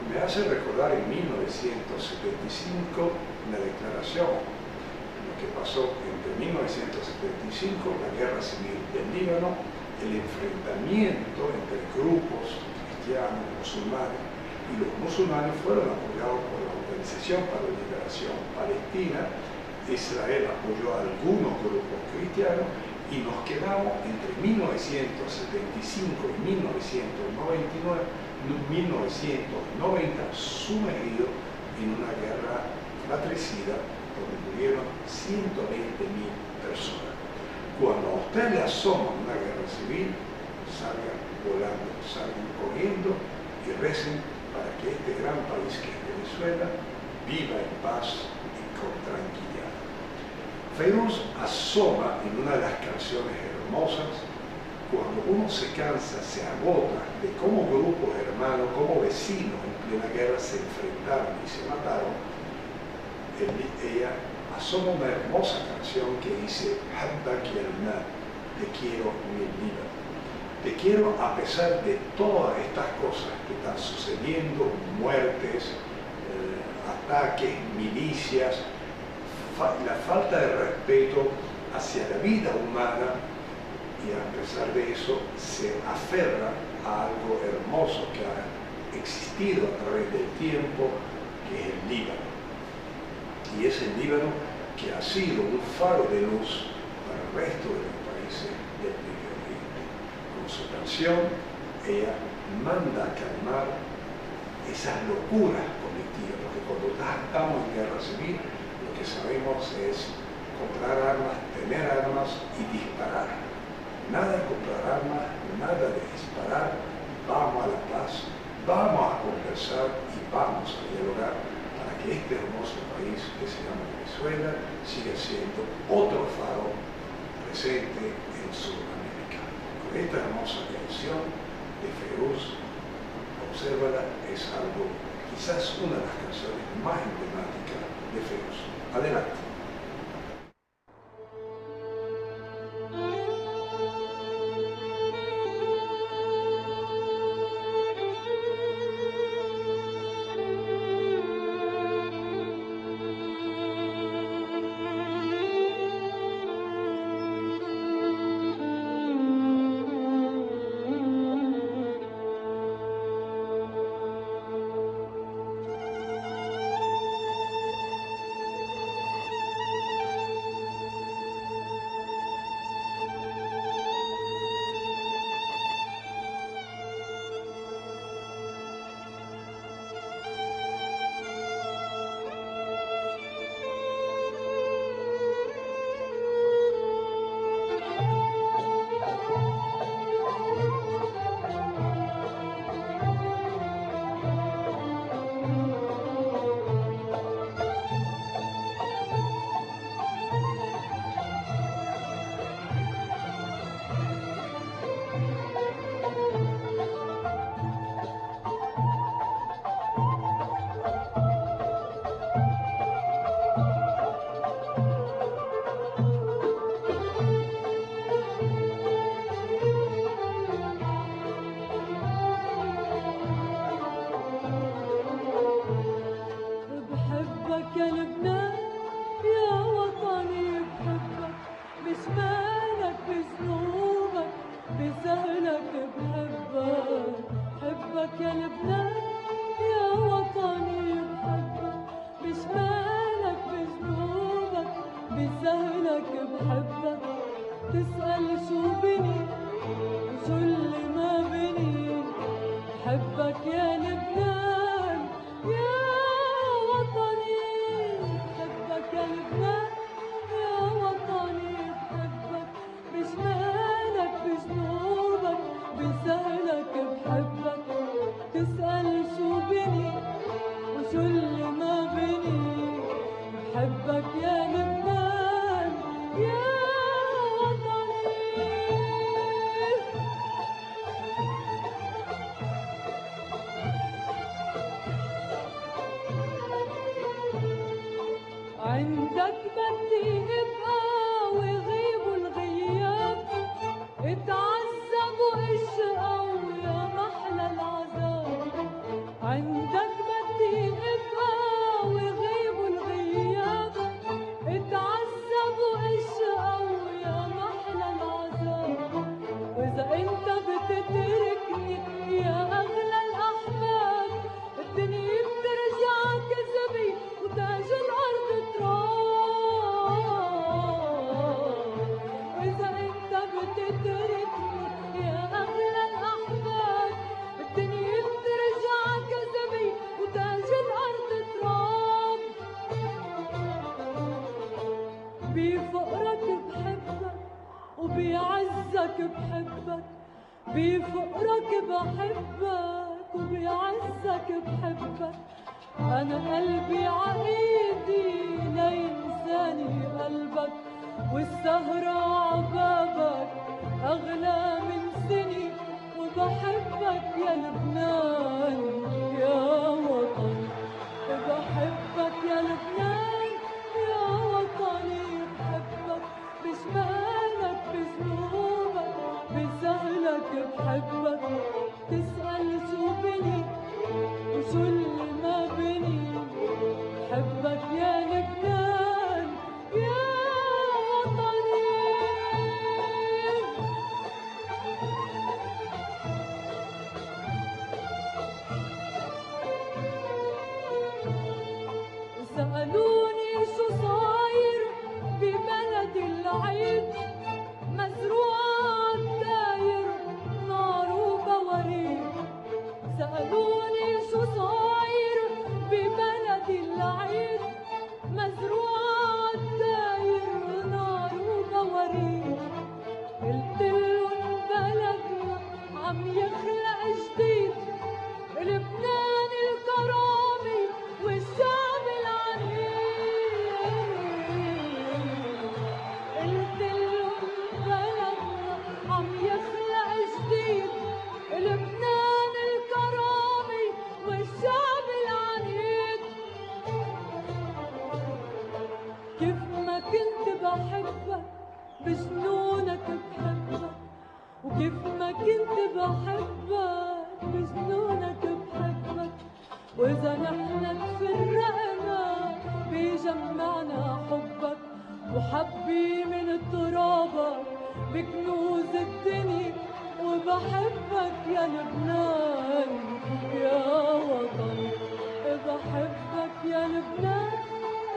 me hace recordar en 1975 la declaración, lo que pasó entre 1975, la guerra civil del Líbano, el enfrentamiento entre grupos cristianos, musulmanes, y los musulmanes fueron apoyados por la Organización para la Liberación Palestina. Israel apoyó a algunos grupos cristianos y nos quedamos entre 1975 y 1990 sumergidos en una guerra fratricida donde murieron 120.000 personas. Cuando a usted le asoma una guerra civil, salgan volando, salgan corriendo y recen para que este gran país que es Venezuela viva en paz y con tranquilidad. Feiruz asoma en una de las canciones hermosas: cuando uno se cansa, se agota de cómo grupos hermanos, cómo vecinos en plena guerra se enfrentaron y se mataron, ella asoma una hermosa canción que dice: Habbaki al-Nar, te quiero mi vida. Te quiero a pesar de todas estas cosas que están sucediendo, muertes, ataques, milicias, la falta de respeto hacia la vida humana, y a pesar de eso se aferra a algo hermoso que ha existido a través del tiempo, que es el Líbano. Y es el Líbano que ha sido un faro de luz para el resto de los países del Medio Oriente. Con su canción, ella manda a calmar esas locuras colectivas, porque cuando estamos en guerra civil, lo que sabemos es comprar armas, tener armas y disparar. Nada de comprar armas, nada de disparar. Vamos a la paz, vamos a conversar y vamos a dialogar para que este hermoso país que se llama Venezuela siga siendo otro faro presente en Sudamérica. Con esta hermosa canción de Feiruz, obsérvala, es algo, quizás una de las canciones más emblemáticas de Feiruz. Adelante. بحبك يا لبنان يا وطني بحبك يا لبنان يا وطني بحبك بجمالك بجنوبك بسهلك بحبك تسأل شو بني وشو اللي ما بني بحبك يا لبنان يا عندك بدي ابقى ويغيبوا الغياب اتعذبوا اشقوا يا محلى العذاب عندك بدي ابقى ويغيبوا الغياب اتعذبوا اشقوا يا محلى العذاب واذا انت بتتركني يا اغلى الاحباب الدنيا بترجع كذبي وتاج الارض إذا أنت بتتركني يا أغلى الأحباب الدنيا بترجع كذبي وتاج الأرض تراب بفقرك بحبك وبيعزك بحبك بفقرك بحبك وبيعزك بحبك أنا قلبي عقيدي لينساني قلبك والسهرة عبابك أغلى من سني وبحبك يا لبنان يا وطني بحبك يا لبنان يا وطني بحبك بجمالك بذنوبك بسهلك بحبك تسأل شو بني وشو اللي ما بني بحبك يا لبنان يا سألوني شو صاير ببلد العيد مزروعة الداير نار وبواريك سألوني شو صاير ببلد العيد مزروعة الداير نار وبواريك قلتلن بلدنا عم يخلق جديد لبنان الكرامي والشعب قلتلن بلدنا عم يخلق جديد لبنان الكرامي والشعب العنيد كيف ما كنت بحبك بجنونك بحبك وكيف ما كنت بحبك بجنونك بحبك وإذا نحن تفرقنا بيجمعنا حبك وحبي من ترابك بكنوز الدنيا وبحبك يا لبنان يا وطني بحبك يا لبنان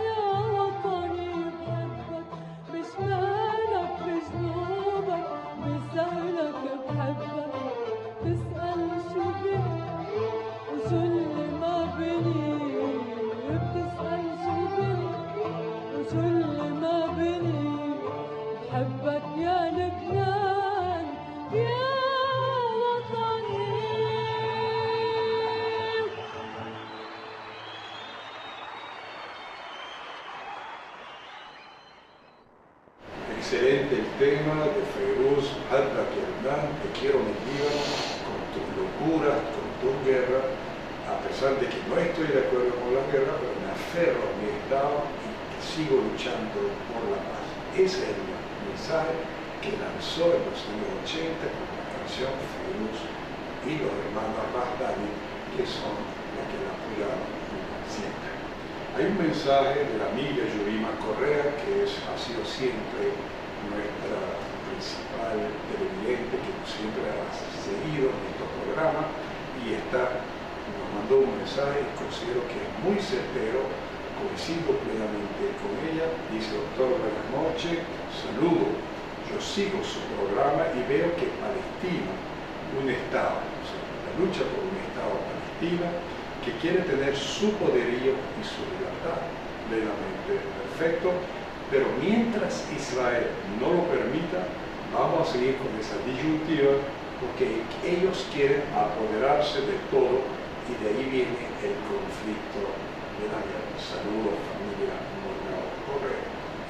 يا وطني بحبك بجمالك بجنوبك بسهلك بحبك تسأل شو بني وشو اللي ما بني بتسأل شو بني وشو اللي ما بني بحبك يا لبنان يا وطني Excelente el tema de Feiruz, Bحبك يا لبنان, te quiero mi Líbano, con tus locuras, con tu guerra, a pesar de que no estoy de acuerdo con la guerra, pero me aferro a mi Estado y sigo luchando por la paz. Ese es el mensaje que lanzó en los años 80 con la canción Feiruz y los hermanos Rajdani, que son los que la apoyaron siempre. Hay un mensaje de la amiga Yurima Correa, que ha sido siempre nuestra principal televidente, que siempre ha seguido en estos programas, y nos mandó un mensaje y considero que es muy certero, coincido plenamente con ella. Dice: doctor, buenas noches, saludo, yo sigo su programa y veo que Palestina, un Estado, o sea, la lucha por un Estado palestino, que quiere tener su poderío y su libertad plenamente perfecto, pero mientras Israel no lo permita, vamos a seguir con esa disyuntiva, porque ellos quieren apoderarse de todo y de ahí viene el conflicto de la guerra. Saludos, familia Morgado Correa.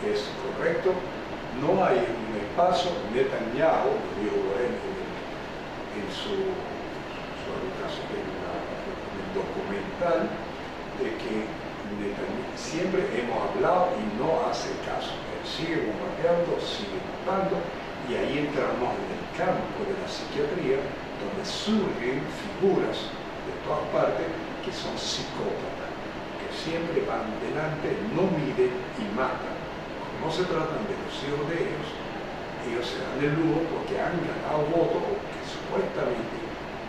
Es correcto, no hay un espacio. Netanyahu, lo dijo en su habitación, en el documental, de que Netanyahu, siempre hemos hablado y no hace caso. Él sigue bombardeando, sigue matando, y ahí entramos en el campo de la psiquiatría, donde surgen figuras de todas partes que son psicópatas, que siempre van delante, no miden y matan. Como no se tratan de los hijos de ellos se dan el lujo porque han ganado votos, o que supuestamente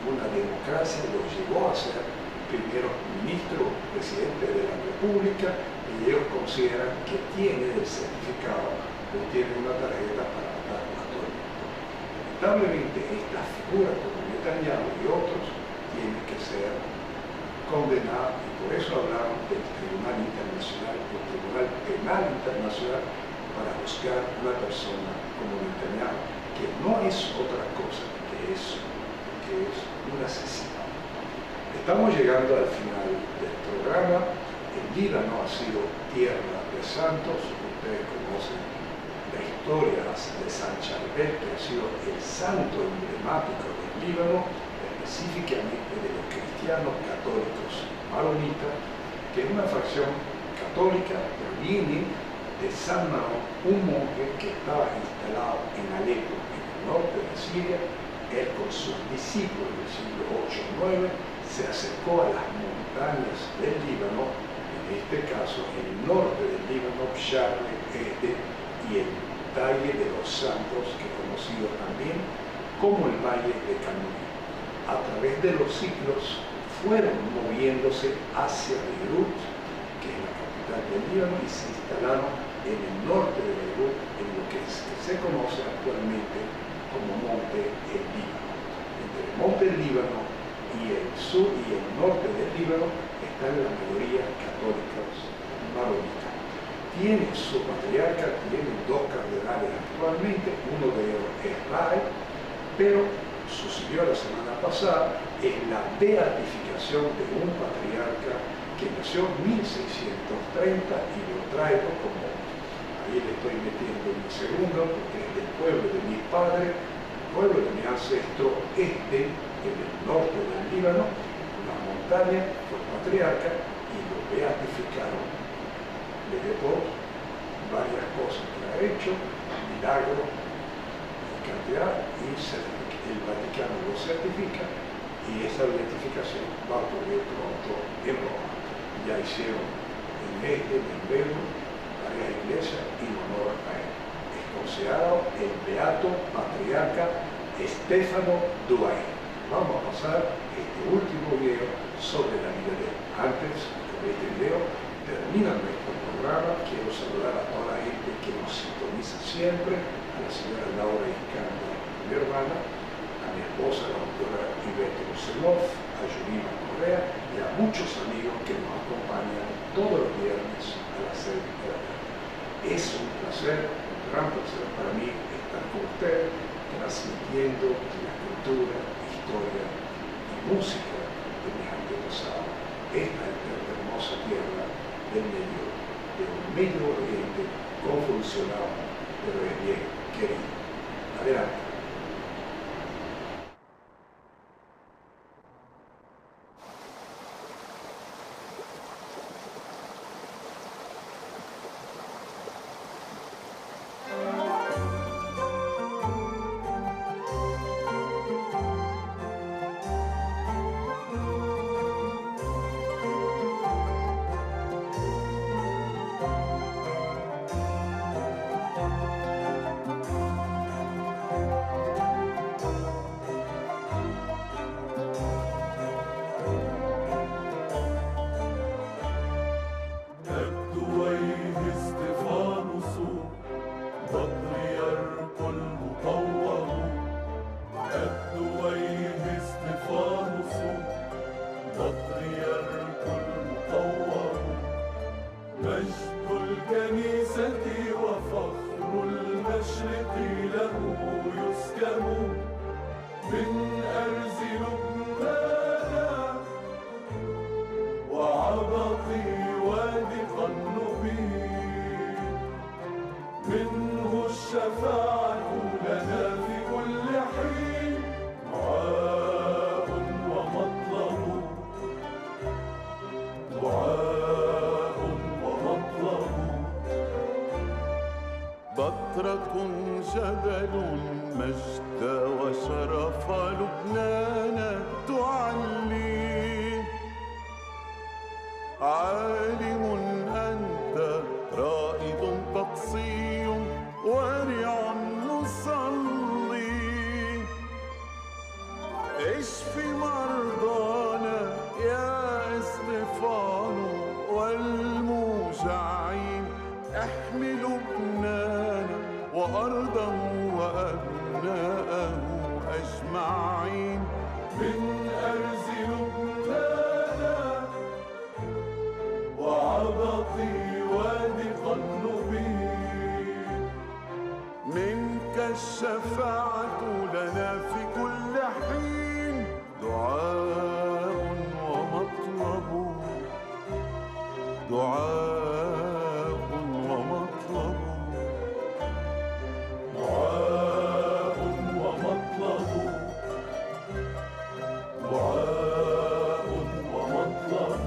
una democracia los llevó a ser primero ministro, presidente de la República, y ellos consideran que tienen el certificado o tienen una tarjeta para matar a todo el mundo. Lamentablemente, estas figuras como Netanyahu y otros tienen que ser condenadas, y por eso hablamos del Tribunal Internacional, del Tribunal Penal Internacional, para buscar una persona como Netanyahu, que no es otra cosa que es un asesino. Estamos llegando al final del programa. El Líbano ha sido tierra de santos. Ustedes conocen la historia de San Charbel, que ha sido el santo emblemático del Líbano, específicamente de los cristianos católicos maronitas, que es una fracción católica, pero viene de San Marón, un monje que estaba instalado en Alepo, en el norte de Siria. Él con sus discípulos del siglo 8 o 9 se acercó a las montañas del Líbano, en este caso el norte del Líbano, Sharm el-Este y el Valle de los Santos, que es conocido también como el Valle de Canún. A través de los siglos fueron moviéndose hacia Beirut, que es la capital del Líbano, y se instalaron en el norte de Beirut, en lo que se conoce actualmente como Monte el Líbano. Entre el Monte el Líbano y el sur y el norte del Líbano están la mayoría católicos maronitas. Tiene su patriarca, tiene dos cardenales actualmente, uno de ellos es Raed, pero sucedió la semana pasada en la beatificación de un patriarca que nació en 1630 y lo traigo como, ahí le estoy metiendo un segundo, porque es del pueblo de mi padre, el pueblo de mi ancestro, en el norte del Líbano, una montaña, fue patriarca y lo beatificaron. Le dejó varias cosas que ha hecho, milagros en cantidad, y el Vaticano lo certifica, y esa beatificación va a ocurrir pronto en Roma. Ya hicieron en Belgrado varias iglesias en honor a él. Es considerado el beato patriarca Stefano Duay. Vamos a pasar este último video sobre la vida de él. Antes de este video termina nuestro programa, quiero saludar a toda la gente que nos sintoniza siempre, a la señora Laura Iscanda, mi hermana, a mi esposa, la doctora Ivette Roselov, a Julina Correa y a muchos amigos que nos acompañan todos los viernes a las 6 de la tarde. Es un placer, un gran placer para mí estar con usted, transmitiendo la cultura, historia y música de mis antepasados. Esta hermosa tierra del Medio Oriente, convulsionado, pero es bien querido. Adelante. عزتي وفخر المشرق له يسكن من أرز لبنان وعبقي وادي قنبي منه الشفاعة لنا في كل حين دعاء ومطلب دعاء ومطلب بطرة جبل مجد وشرف لبنان تعلي عالم أنت رائد قدسي ورع نصلي اشف مرضانا يا استفانو والموجعين احمي لبنان وأرضه وأبناءه أجمعين من أرز لبنان وعبقي وادي قنبي منك الشفاعة لنا في كل حين دعاء ومطلب دعاء ومطلب دعاء ومطلب دعاء ومطلب